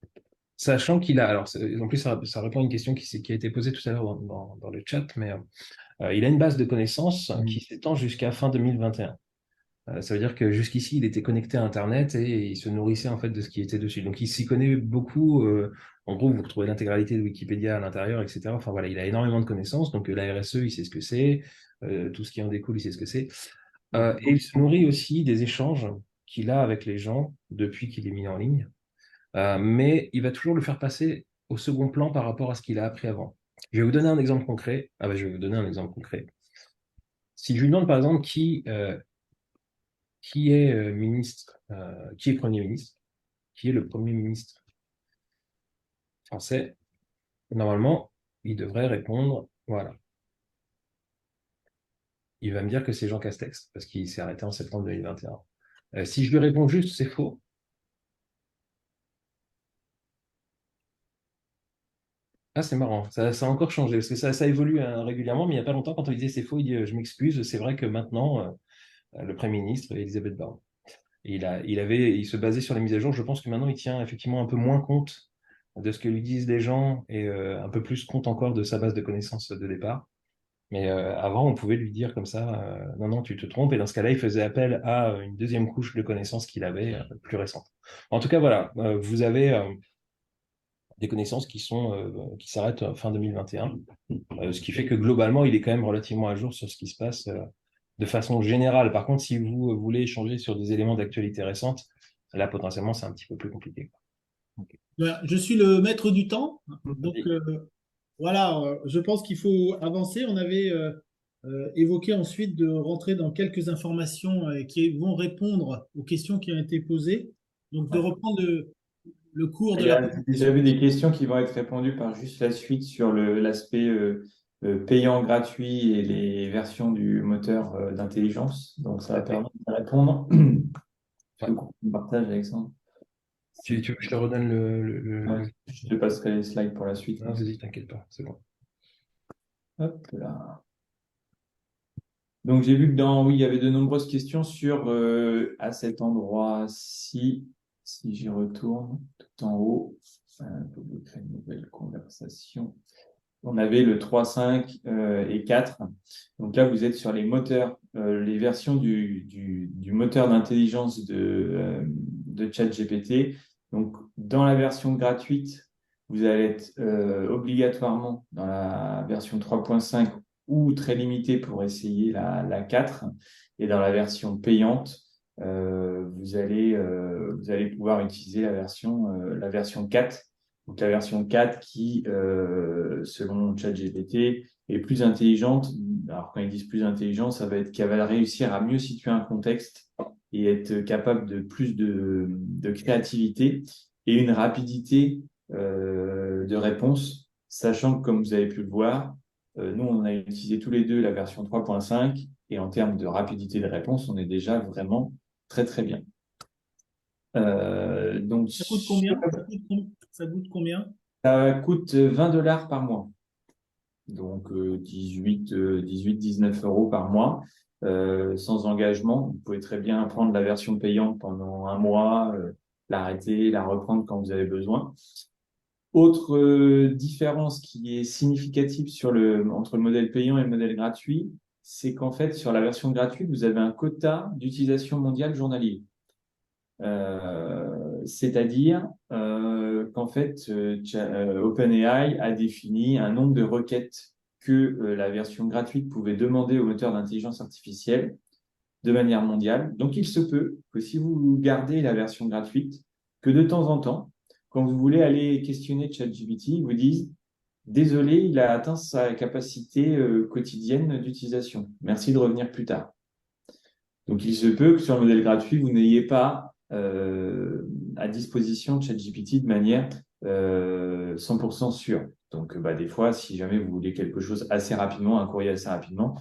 sachant qu'il a, alors en plus ça répond à une question qui a été posée tout à l'heure dans le chat, mais il a une base de connaissances qui s'étend jusqu'à fin 2021. Ça veut dire que jusqu'ici, il était connecté à Internet et il se nourrissait en fait de ce qui était dessus. Donc il s'y connaît beaucoup. En gros, vous retrouvez l'intégralité de Wikipédia à l'intérieur, etc. Enfin voilà, il a énormément de connaissances. Donc la RSE, il sait ce que c'est. Tout ce qui en découle, il sait ce que c'est. Et il se nourrit aussi des échanges qu'il a avec les gens depuis qu'il est mis en ligne. Mais il va toujours le faire passer au second plan par rapport à ce qu'il a appris avant. Je vais vous donner un exemple concret. Ah ben, je vais vous donner un exemple concret. Si je lui demande par exemple qui est ministre, qui est Premier ministre, qui est le Premier ministre français, normalement, il devrait répondre, voilà. il va me dire que c'est Jean Castex, parce qu'il s'est arrêté en septembre 2021. Si je lui réponds juste c'est faux, ah c'est marrant, ça a encore changé, parce que ça évolue régulièrement, mais il n'y a pas longtemps, quand on disait c'est faux, il dit je m'excuse, c'est vrai que maintenant, le Premier ministre, Elisabeth Borne, il se basait sur les mises à jour. Je pense que maintenant, il tient effectivement un peu moins compte de ce que lui disent les gens et un peu plus compte encore de sa base de connaissances de départ. Mais avant, on pouvait lui dire comme ça, non, non, tu te trompes. Et dans ce cas-là, il faisait appel à une deuxième couche de connaissances qu'il avait, plus récente. En tout cas, voilà, vous avez des connaissances qui s'arrêtent fin 2021, ce qui fait que globalement, il est quand même relativement à jour sur ce qui se passe de façon générale. Par contre, si vous voulez échanger sur des éléments d'actualité récente, là, potentiellement, c'est un petit peu plus compliqué. Okay. Voilà, je suis le maître du temps, donc Oui. voilà, je pense qu'il faut avancer. On avait évoqué ensuite de rentrer dans quelques informations qui vont répondre aux questions qui ont été posées, donc de reprendre le cours de Il y la a déjà présentation. vu des questions qui vont être répondues par juste la suite sur l'aspect payant gratuit et les versions du moteur d'intelligence. Donc, ça va permettre de répondre. Ouais. On partage, Alexandre. Tu veux que je te redonne Ouais, je te passerai les slides pour la suite. Non, vas-y, t'inquiète pas, c'est bon. Hop là. Donc, j'ai vu que oui, il y avait de nombreuses questions sur, à cet endroit-ci, si j'y retourne, tout en haut, pour créer une nouvelle conversation. On avait le 3, 5 et 4. Donc là, vous êtes sur les moteurs, les versions du moteur d'intelligence de ChatGPT. Donc, dans la version gratuite, vous allez être obligatoirement dans la version 3.5 ou très limité pour essayer la 4. Et dans la version payante, vous allez pouvoir utiliser la version 4. Donc la version 4 qui, selon ChatGPT, est plus intelligente. Alors quand ils disent plus intelligente, ça va être qu'elle va réussir à mieux situer un contexte et être capable de plus de créativité et une rapidité de réponse, sachant que comme vous avez pu le voir, nous on a utilisé tous les deux la version 3.5 et en termes de rapidité de réponse, on est déjà vraiment très très bien. Donc, Ça coûte combien? Ça coûte combien? Ça coûte $20 par mois. Donc 19 euros par mois, sans engagement. Vous pouvez très bien prendre la version payante pendant un mois, l'arrêter, la reprendre quand vous avez besoin. Autre différence qui est significative entre le modèle payant et le modèle gratuit, c'est qu'en fait, sur la version gratuite, vous avez un quota d'utilisation mondiale journalier. C'est-à-dire qu'en fait, OpenAI a défini un nombre de requêtes que la version gratuite pouvait demander au moteur d'intelligence artificielle de manière mondiale. Donc, il se peut que si vous gardez la version gratuite, que de temps en temps, quand vous voulez aller questionner ChatGPT, il vous dise « Désolé, il a atteint sa capacité quotidienne d'utilisation. Merci de revenir plus tard. » Donc, il se peut que sur le modèle gratuit, vous n'ayez pas à disposition ChatGPT de manière 100% sûre. Donc, des fois, si jamais vous voulez quelque chose assez rapidement, un courrier assez rapidement,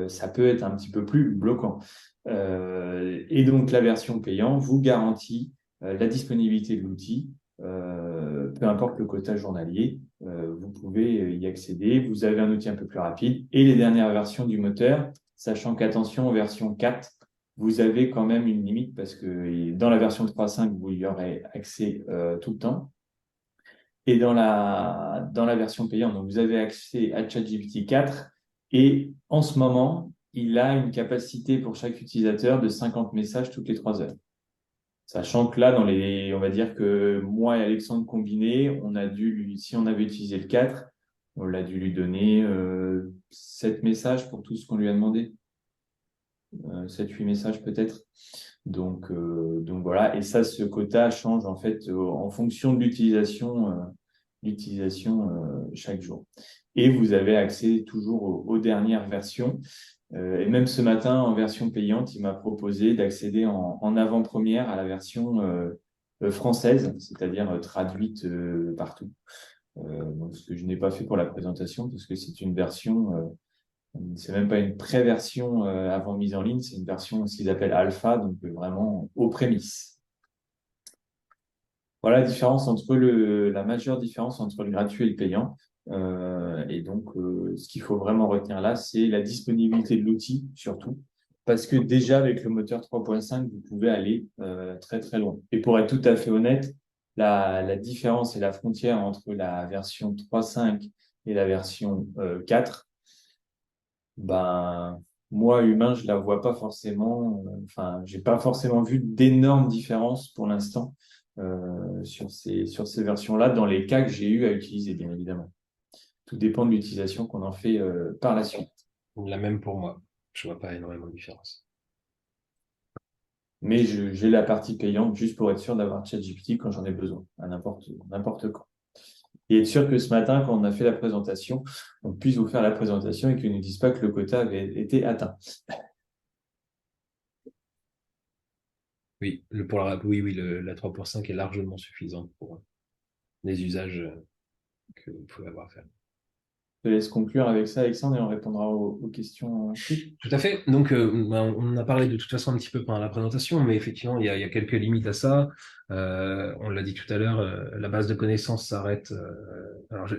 ça peut être un petit peu plus bloquant. Et donc, la version payante vous garantit la disponibilité de l'outil, peu importe le quota journalier, vous pouvez y accéder. Vous avez un outil un peu plus rapide et les dernières versions du moteur, sachant qu'attention, version 4, vous avez quand même une limite parce que dans la version 3.5, vous y aurez accès tout le temps. Et dans la version payante, donc vous avez accès à ChatGPT 4 et en ce moment, il a une capacité pour chaque utilisateur de 50 messages toutes les 3 heures. Sachant que là, on va dire que moi et Alexandre combinés, si on avait utilisé le 4, on l'a dû lui donner 7 messages pour tout ce qu'on lui a demandé. 7-8 messages peut-être. Donc voilà. Et ça, ce quota change en fait en fonction de l'utilisation chaque jour. Et vous avez accès toujours aux dernières versions. Et même ce matin, en version payante, il m'a proposé d'accéder en avant-première à la version française, c'est-à-dire traduite partout. Donc, ce que je n'ai pas fait pour la présentation, parce que c'est une version C'est même pas une pré-version avant mise en ligne, c'est une version, ce qu'ils appellent alpha, donc vraiment aux prémices. Voilà la majeure différence entre le gratuit et le payant. Et donc, ce qu'il faut vraiment retenir là, c'est la disponibilité de l'outil, surtout. Parce que déjà, avec le moteur 3.5, vous pouvez aller très, très loin. Et pour être tout à fait honnête, la différence et la frontière entre la version 3.5 et la version 4, ben, moi, humain, je la vois pas forcément. Enfin, j'ai pas forcément vu d'énormes différences pour l'instant sur ces versions-là, dans les cas que j'ai eu à utiliser, bien évidemment. Tout dépend de l'utilisation qu'on en fait par la suite. La même pour moi. Je vois pas énormément de différence. Mais j'ai la partie payante juste pour être sûr d'avoir ChatGPT quand j'en ai besoin, à n'importe quand. Et être sûr que ce matin, quand on a fait la présentation, on puisse vous faire la présentation et qu'ils ne nous disent pas que le quota avait été atteint. Oui, la 3.5 est largement suffisante pour les usages que vous pouvez avoir à faire. Je te laisse conclure avec ça, Alexandre, et on répondra aux questions ensuite. Tout à fait. Donc, on en a parlé de toute façon un petit peu pendant la présentation, mais effectivement, il y a quelques limites à ça. On l'a dit tout à l'heure, la base de connaissances s'arrête. Alors, je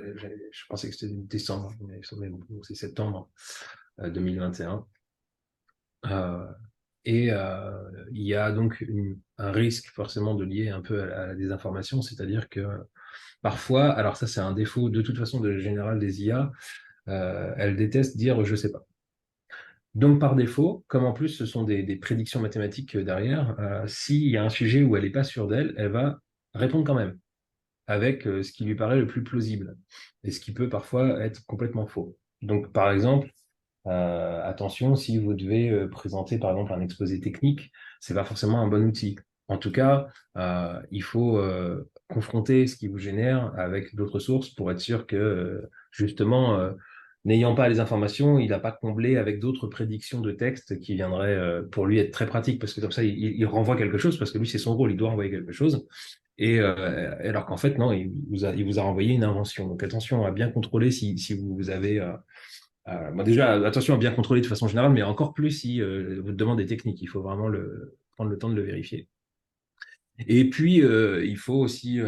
pensais que c'était décembre, mais c'est septembre 2021. Et il y a donc un risque forcément de lier un peu à la désinformation, c'est-à-dire que parfois, alors ça c'est un défaut de toute façon de général des IA, elles détestent dire je sais pas. Donc par défaut, comme en plus ce sont des prédictions mathématiques derrière, s'il y a un sujet où elle n'est pas sûre d'elle, elle va répondre quand même avec ce qui lui paraît le plus plausible et ce qui peut parfois être complètement faux. Donc par exemple, attention, si vous devez présenter par exemple un exposé technique, c'est pas forcément un bon outil. En tout cas, il faut confronter ce qui vous génère avec d'autres sources pour être sûr que justement, n'ayant pas les informations, il n'a pas comblé avec d'autres prédictions de texte qui viendraient pour lui être très pratique parce que comme ça, il renvoie quelque chose parce que lui, c'est son rôle, il doit envoyer quelque chose. Et alors qu'en fait, non, il vous a renvoyé une invention. Donc attention à bien contrôler si vous avez déjà, attention à bien contrôler de façon générale, mais encore plus si votre demande est technique. Il faut vraiment prendre le temps de le vérifier. Et puis, il faut aussi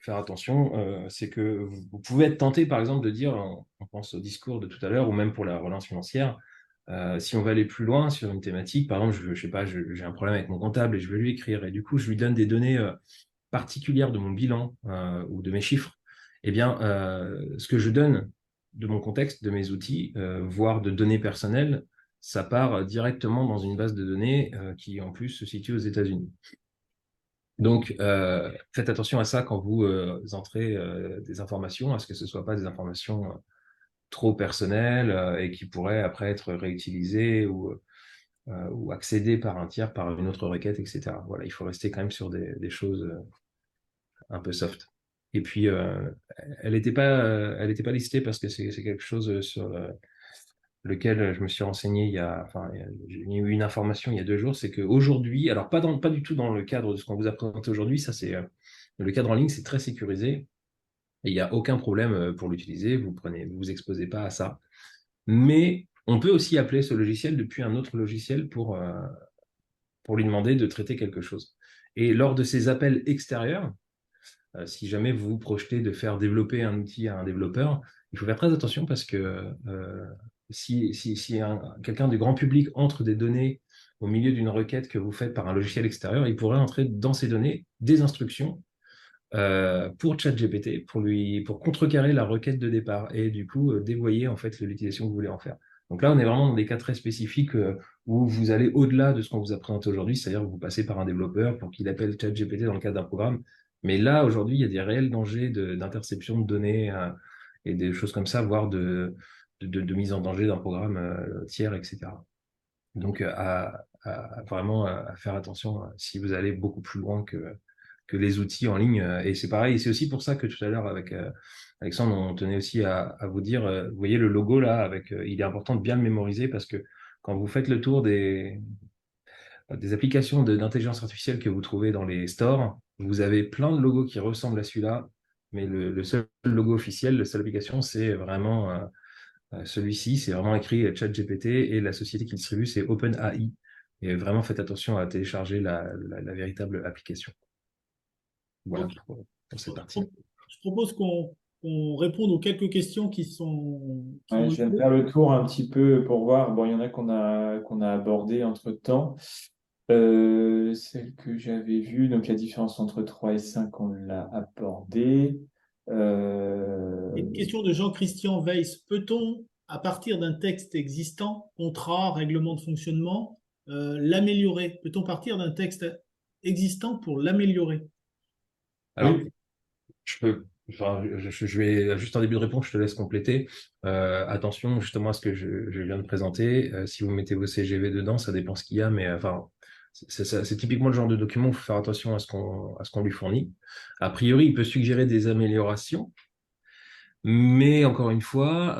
faire attention, c'est que vous pouvez être tenté, par exemple, de dire, on pense au discours de tout à l'heure, ou même pour la relance financière, si on va aller plus loin sur une thématique, par exemple, je sais pas, j'ai un problème avec mon comptable et je veux lui écrire, et du coup, je lui donne des données particulières de mon bilan ou de mes chiffres, eh bien, ce que je donne de mon contexte, de mes outils, voire de données personnelles, ça part directement dans une base de données qui, en plus, se situe aux États-Unis. Donc, faites attention à ça quand vous entrez des informations, à ce que ce ne soit pas des informations trop personnelles et qui pourraient après être réutilisées ou accédées par un tiers, par une autre requête, etc. Voilà, il faut rester quand même sur des choses un peu soft. Et puis, elle n'était pas listée parce que c'est quelque chose sur lequel je me suis renseigné j'ai eu une information il y a 2 jours, c'est qu'aujourd'hui, alors pas du tout dans le cadre de ce qu'on vous a présenté aujourd'hui, ça c'est le cadre en ligne, c'est très sécurisé et il n'y a aucun problème pour l'utiliser, vous vous exposez pas à ça. Mais on peut aussi appeler ce logiciel depuis un autre logiciel pour lui demander de traiter quelque chose. Et lors de ces appels extérieurs, si jamais vous vous projetez de faire développer un outil à un développeur, il faut faire très attention parce que si quelqu'un du grand public entre des données au milieu d'une requête que vous faites par un logiciel extérieur, il pourrait entrer dans ces données des instructions pour ChatGPT, pour contrecarrer la requête de départ et du coup dévoyer en fait l'utilisation que vous voulez en faire. Donc là, on est vraiment dans des cas très spécifiques où vous allez au-delà de ce qu'on vous a présenté aujourd'hui, c'est-à-dire que vous passez par un développeur pour qu'il appelle ChatGPT dans le cadre d'un programme. Mais là, aujourd'hui, il y a des réels dangers d'interception de données et des choses comme ça, voire de mise en danger d'un programme tiers, etc. Donc, vraiment à faire attention si vous allez beaucoup plus loin que les outils en ligne. Et c'est pareil, c'est aussi pour ça que tout à l'heure, avec Alexandre, on tenait aussi à vous dire, vous voyez le logo là, il est important de bien le mémoriser parce que quand vous faites le tour des applications d'intelligence artificielle que vous trouvez dans les stores, vous avez plein de logos qui ressemblent à celui-là, mais le seul logo officiel, la seule application, c'est vraiment Celui-ci, c'est vraiment écrit ChatGPT et la société qui le distribue, c'est OpenAI. Et vraiment, faites attention à télécharger la véritable application. Voilà Ok. pour cette Je partie. je propose qu'on réponde aux quelques questions qui Ouais, ont je viens de été. faire le tour un petit peu pour voir. Bon, il y en a qu'on a abordé entre-temps. Celle que j'avais vue, donc la différence entre 3 et 5, on l'a abordée. Une question de Jean-Christian Weiss. Peut-on, à partir d'un texte existant, contrat, règlement de fonctionnement, l'améliorer? Peut-on partir d'un texte existant pour l'améliorer? Alors, Oui, je vais juste en début de réponse, je te laisse compléter. Attention justement à ce que je viens de présenter. Si vous mettez vos CGV dedans, ça dépend ce qu'il y a, mais enfin, c'est typiquement le genre de document où il faut faire attention à ce qu'on lui fournit. A priori, il peut suggérer des améliorations, mais encore une fois,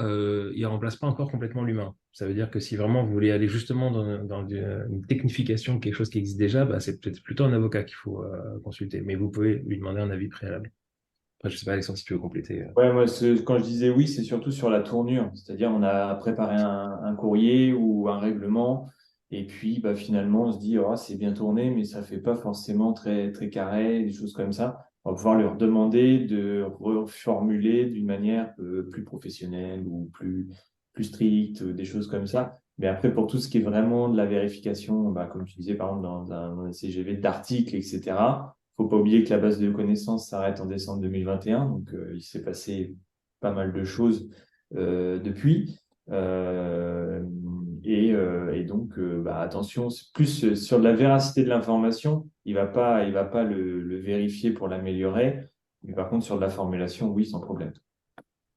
il remplace pas encore complètement l'humain. Ça veut dire que si vraiment vous voulez aller justement dans une technification de quelque chose qui existe déjà, bah, c'est peut-être plutôt un avocat qu'il faut consulter. Mais vous pouvez lui demander un avis préalable. Après, je sais pas, Alexandre, si tu veux compléter. ouais, moi, quand je disais oui, c'est surtout sur la tournure. C'est-à-dire, on a préparé un courrier ou un règlement, et puis bah, finalement, on se dit, oh, c'est bien tourné, mais ça fait pas forcément très, très carré, des choses comme ça. On va pouvoir leur demander de reformuler d'une manière plus professionnelle ou plus stricte, des choses comme ça. Mais après, pour tout ce qui est vraiment de la vérification, bah, comme tu disais, par exemple, dans un CGV d'articles, etc., faut pas oublier que la base de connaissances s'arrête en décembre 2021, donc il s'est passé pas mal de choses depuis. Euh, et donc, bah, attention, c'est plus sur la véracité de l'information, il va pas le vérifier pour l'améliorer, mais par contre sur de la formulation, oui, sans problème.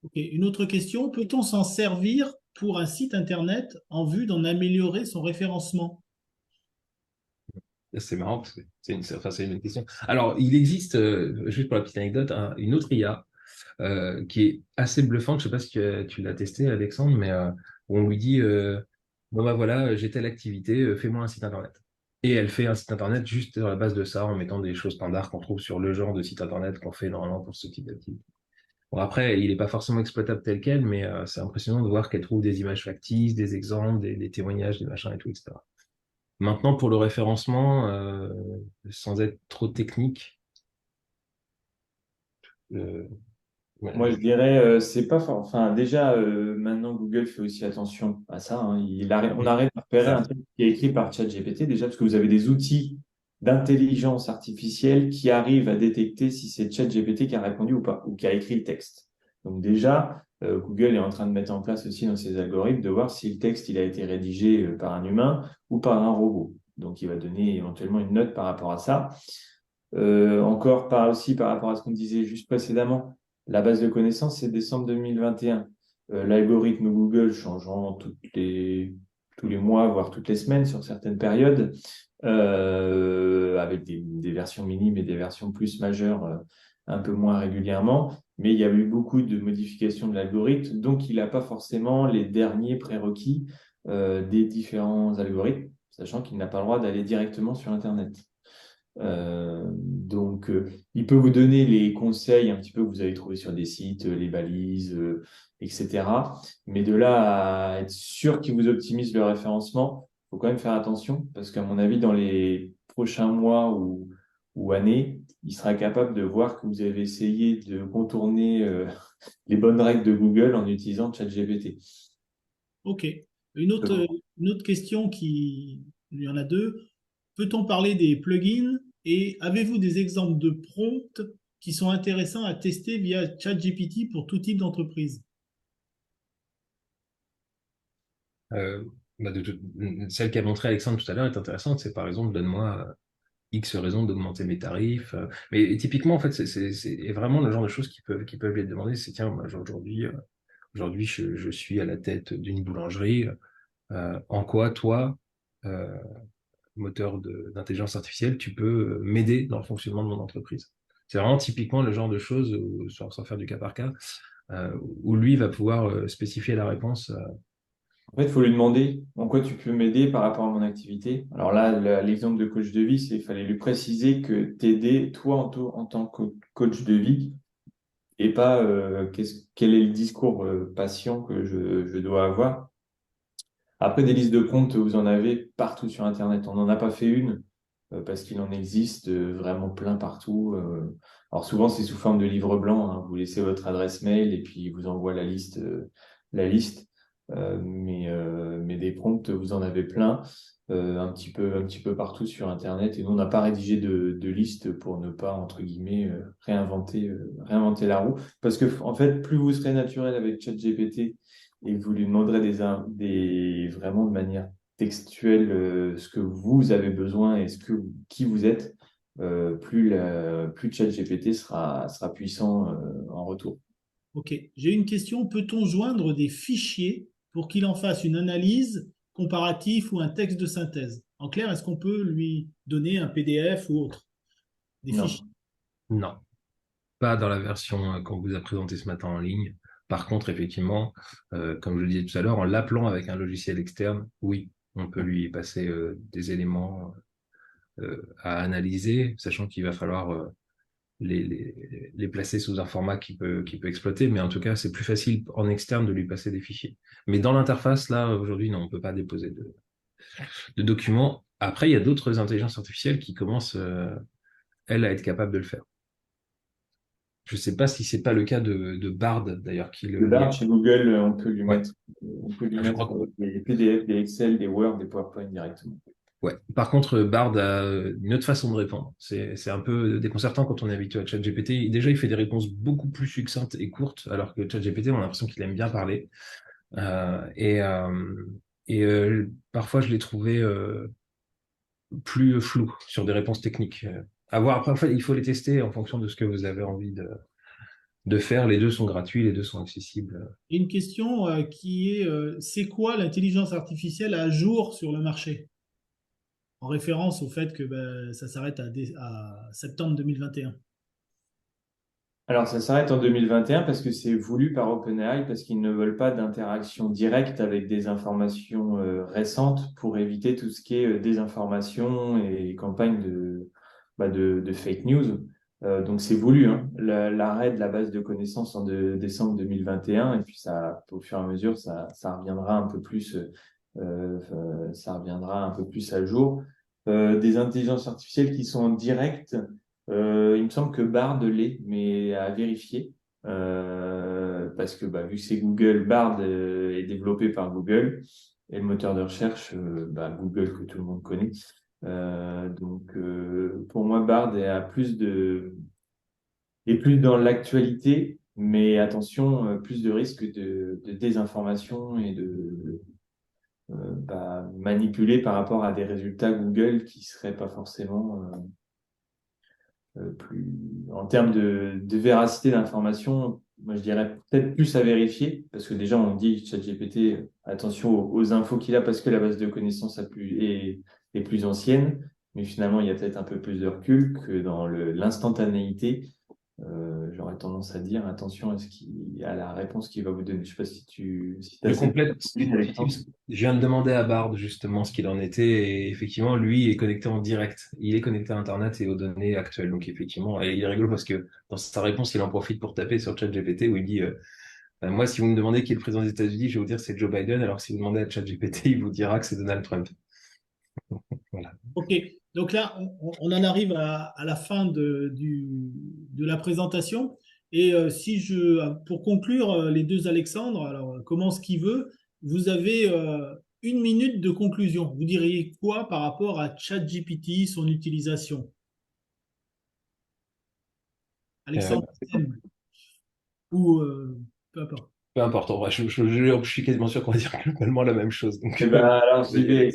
Ok. Une autre question, peut-on s'en servir pour un site internet en vue d'en améliorer son référencement? C'est marrant parce que c'est une question. Alors, il existe, juste pour la petite anecdote, une autre IA qui est assez bluffante. Je sais pas si tu l'as testé, Alexandre, mais où on lui dit bon bah voilà, j'ai telle activité, fais-moi un site internet. Et elle fait un site internet juste sur la base de ça, en mettant des choses standards qu'on trouve sur le genre de site internet qu'on fait normalement pour ce type d'activité. Bon, après, il n'est pas forcément exploitable tel quel, mais c'est impressionnant de voir qu'elle trouve des images factices, des exemples, des témoignages, des machins et tout, etc. Maintenant, pour le référencement, sans être trop technique, euh, ouais, Moi, je dirais, c'est pas enfin, déjà, maintenant, Google fait aussi attention à ça, hein. On arrête de repérer un ça, truc qui est écrit par ChatGPT, déjà, parce que vous avez des outils d'intelligence artificielle qui arrivent à détecter si c'est ChatGPT qui a répondu ou pas, ou qui a écrit le texte. Donc, déjà, Google est en train de mettre en place aussi dans ses algorithmes de voir si le texte, il a été rédigé par un humain ou par un robot. Donc, il va donner éventuellement une note par rapport à ça. Encore aussi par rapport à ce qu'on disait juste précédemment, la base de connaissances, c'est décembre 2021. L'algorithme Google changeant tous les mois, voire toutes les semaines sur certaines périodes, avec des versions minimes et des versions plus majeures un peu moins régulièrement. Mais il y a eu beaucoup de modifications de l'algorithme, donc il n'a pas forcément les derniers prérequis des différents algorithmes, sachant qu'il n'a pas le droit d'aller directement sur Internet. Donc, il peut vous donner les conseils un petit peu que vous avez trouvés sur des sites, les balises, etc. Mais de là à être sûr qu'il vous optimise le référencement, il faut quand même faire attention parce qu'à mon avis, dans les prochains mois ou années, il sera capable de voir que vous avez essayé de contourner les bonnes règles de Google en utilisant ChatGPT. Ok. Une autre, une autre question il y en a deux. Peut-on parler des plugins et avez-vous des exemples de prompts qui sont intéressants à tester via ChatGPT pour tout type d'entreprise? euh, bah, celle qu'a montré Alexandre tout à l'heure est intéressante. C'est par exemple, donne-moi X raisons d'augmenter mes tarifs. Mais typiquement, en fait, c'est vraiment le genre de choses qui peuvent les demander. C'est tiens, moi, aujourd'hui, je suis à la tête d'une boulangerie. En quoi, toi, euh, moteur d'intelligence artificielle, tu peux m'aider dans le fonctionnement de mon entreprise? C'est vraiment typiquement le genre de choses, sans faire du cas par cas, où lui va pouvoir spécifier la réponse. En fait, il faut lui demander en quoi tu peux m'aider par rapport à mon activité. Alors là, l'exemple de coach de vie, il fallait lui préciser que t'aider, toi, en tant que coach de vie, et pas quel est le discours patient que je dois avoir. Après, des listes de prompts, vous en avez partout sur Internet. On n'en a pas fait une parce qu'il en existe vraiment plein partout. Alors souvent, c'est sous forme de livre blanc, hein. Vous laissez votre adresse mail et puis il vous envoie la liste. Mais des prompts, vous en avez plein, un petit peu partout sur Internet. Et nous, on n'a pas rédigé de liste pour ne pas, entre guillemets, réinventer la roue. Parce que, en fait, plus vous serez naturel avec ChatGPT et que vous lui demanderez vraiment de manière textuelle ce que vous avez besoin et qui vous êtes, plus ChatGPT sera puissant en retour. Ok, j'ai une question. Peut-on joindre des fichiers pour qu'il en fasse une analyse comparative ou un texte de synthèse? En clair, est-ce qu'on peut lui donner un PDF ou autre? Des Non. fichiers? Non, pas dans la version qu'on vous a présentée ce matin en ligne. Par contre, effectivement, comme je le disais tout à l'heure, en l'appelant avec un logiciel externe, oui, on peut lui passer des éléments à analyser, sachant qu'il va falloir les placer sous un format qu'il peut exploiter. Mais en tout cas, c'est plus facile en externe de lui passer des fichiers. Mais dans l'interface, là, aujourd'hui, non, on ne peut pas déposer de documents. Après, il y a d'autres intelligences artificielles qui commencent, elles, à être capables de le faire. Je ne sais pas si c'est pas le cas de Bard, d'ailleurs, qui Le Bard, chez Google, on peut lui Ouais. mettre des PDF, des Excel, des Word, des PowerPoint directement. Ouais. Par contre, Bard a une autre façon de répondre. C'est un peu déconcertant quand on est habitué à ChatGPT. Déjà, il fait des réponses beaucoup plus succinctes et courtes, alors que ChatGPT, on a l'impression qu'il aime bien parler. Euh, et euh, Parfois, je l'ai trouvé plus flou sur des réponses techniques. À voir. Après, en fait, il faut les tester en fonction de ce que vous avez envie de faire. Les deux sont gratuits, les deux sont accessibles. Et une question qui est, c'est quoi l'intelligence artificielle à jour sur le marché? En référence au fait que ben, ça s'arrête à septembre 2021. Alors, ça s'arrête en 2021 parce que c'est voulu par OpenAI, parce qu'ils ne veulent pas d'interaction directe avec des informations récentes pour éviter tout ce qui est désinformation et campagne de fake news. Donc, c'est voulu, hein. L'arrêt de la base de connaissances en décembre 2021, et puis ça, au fur et à mesure, ça reviendra un peu plus, ça reviendra un peu plus à jour. Des intelligences artificielles qui sont en direct. Il me semble que Bard l'est, mais à vérifier. Parce que vu que c'est Google, Bard est développé par Google et le moteur de recherche, Google que tout le monde connaît. Pour moi, Bard est plus dans l'actualité, mais attention, plus de risques de désinformation et de manipuler par rapport à des résultats Google qui seraient pas forcément plus en termes de véracité d'information. Moi, je dirais peut-être plus à vérifier, parce que déjà, on dit ChatGPT, attention aux infos qu'il a, parce que la base de connaissances est plus ancienne, mais finalement, il y a peut-être un peu plus de recul que dans l'instantanéité. J'aurais tendance à dire attention à la réponse qu'il va vous donner. Je sais pas si Je as cette complète. Je viens de demander à Bard justement ce qu'il en était et effectivement, lui est connecté en direct. Il est connecté à Internet et aux données actuelles. Donc effectivement, et il est rigolo parce que dans sa réponse, il en profite pour taper sur ChatGPT où il dit moi, si vous me demandez qui est le président des États-Unis, je vais vous dire c'est Joe Biden. Alors si vous demandez à ChatGPT, il vous dira que c'est Donald Trump. Voilà. Ok, donc là, on en arrive à la fin de la présentation. Et pour conclure, les deux Alexandre, alors commence qui veut, vous avez 1 minute de conclusion. Vous diriez quoi par rapport à ChatGPT, son utilisation? Alexandre, ou peu importe. Peu importe. En vrai, je suis quasiment sûr qu'on va dire globalement la même chose. Donc, Alors, j'y vais.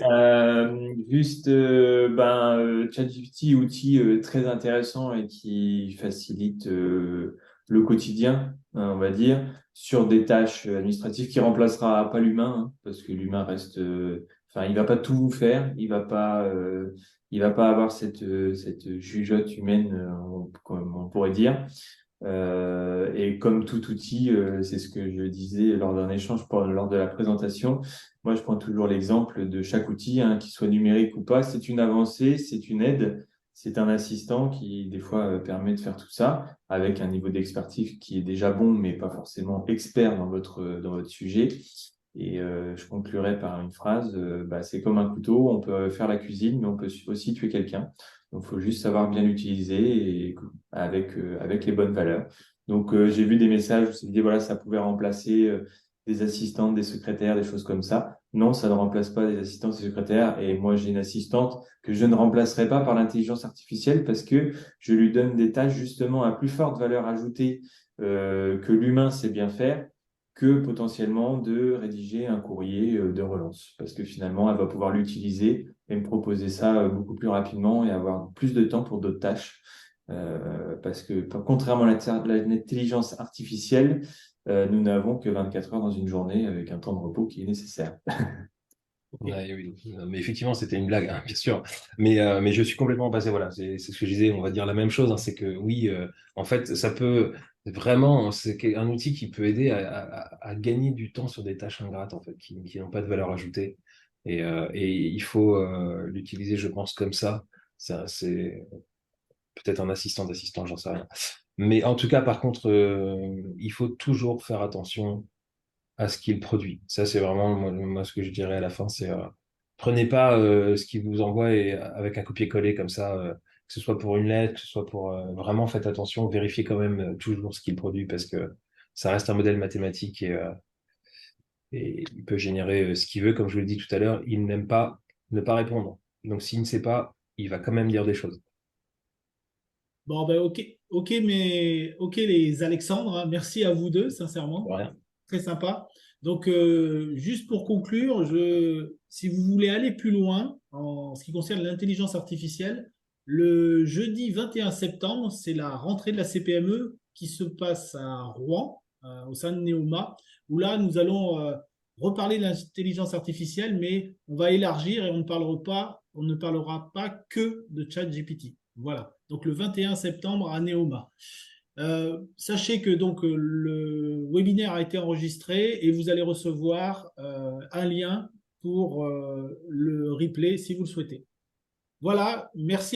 Juste, ChatGPT, outil très intéressant et qui facilite le quotidien, hein, on va dire, sur des tâches administratives qui remplacera pas l'humain, hein, parce que l'humain reste, il va pas tout vous faire, il va pas avoir cette jugeote humaine, comme on pourrait dire. Et comme tout outil, c'est ce que je disais lors d'un échange, lors de la présentation. Moi, je prends toujours l'exemple de chaque outil, hein, qu'il soit numérique ou pas. C'est une avancée, c'est une aide, c'est un assistant qui, des fois, permet de faire tout ça avec un niveau d'expertise qui est déjà bon, mais pas forcément expert dans votre sujet. Et je conclurai par une phrase, c'est comme un couteau, on peut faire la cuisine, mais on peut aussi tuer quelqu'un. Donc, il faut juste savoir bien l'utiliser et avec les bonnes valeurs. Donc, j'ai vu des messages où ça disait, voilà, ça pouvait remplacer des assistantes, des secrétaires, des choses comme ça. Non, ça ne remplace pas des assistants et des secrétaires. Et moi, j'ai une assistante que je ne remplacerai pas par l'intelligence artificielle parce que je lui donne des tâches justement à plus forte valeur ajoutée que l'humain sait bien faire, que potentiellement de rédiger un courrier de relance. Parce que finalement, elle va pouvoir l'utiliser et me proposer ça beaucoup plus rapidement et avoir plus de temps pour d'autres tâches. Parce que contrairement à l'intelligence artificielle, nous n'avons que 24 heures dans une journée avec un temps de repos qui est nécessaire. Ouais, oui, mais effectivement, c'était une blague, hein, bien sûr. Mais je suis complètement passé, voilà, c'est ce que je disais, on va dire la même chose, hein, c'est que oui, en fait, ça peut vraiment, c'est un outil qui peut aider à gagner du temps sur des tâches ingrates, en fait, qui n'ont pas de valeur ajoutée. Et il faut l'utiliser, je pense, comme ça. Ça, c'est peut-être un assistant d'assistant, j'en sais rien. Mais en tout cas, par contre, il faut toujours faire attention à ce qu'il produit. Ça, c'est vraiment moi, ce que je dirais à la fin, c'est prenez pas ce qu'il vous envoie avec un copier-coller comme ça, que ce soit pour une lettre, que ce soit pour vraiment faites attention, vérifiez quand même toujours ce qu'il produit parce que ça reste un modèle mathématique et il peut générer ce qu'il veut. Comme je vous l'ai dit tout à l'heure, il n'aime pas ne pas répondre. Donc s'il ne sait pas, il va quand même dire des choses. Bon, ben, ok les Alexandres, hein. Merci à vous deux, sincèrement. Rien. Très sympa. Donc, juste pour conclure, si vous voulez aller plus loin en ce qui concerne l'intelligence artificielle, le jeudi 21 septembre, c'est la rentrée de la CPME qui se passe à Rouen, au sein de Neoma, où là, nous allons reparler de l'intelligence artificielle, mais on va élargir et on ne parlera pas que de ChatGPT. Voilà. Donc, le 21 septembre à Neoma. Sachez que donc le webinaire a été enregistré et vous allez recevoir un lien pour le replay si vous le souhaitez. Voilà, merci.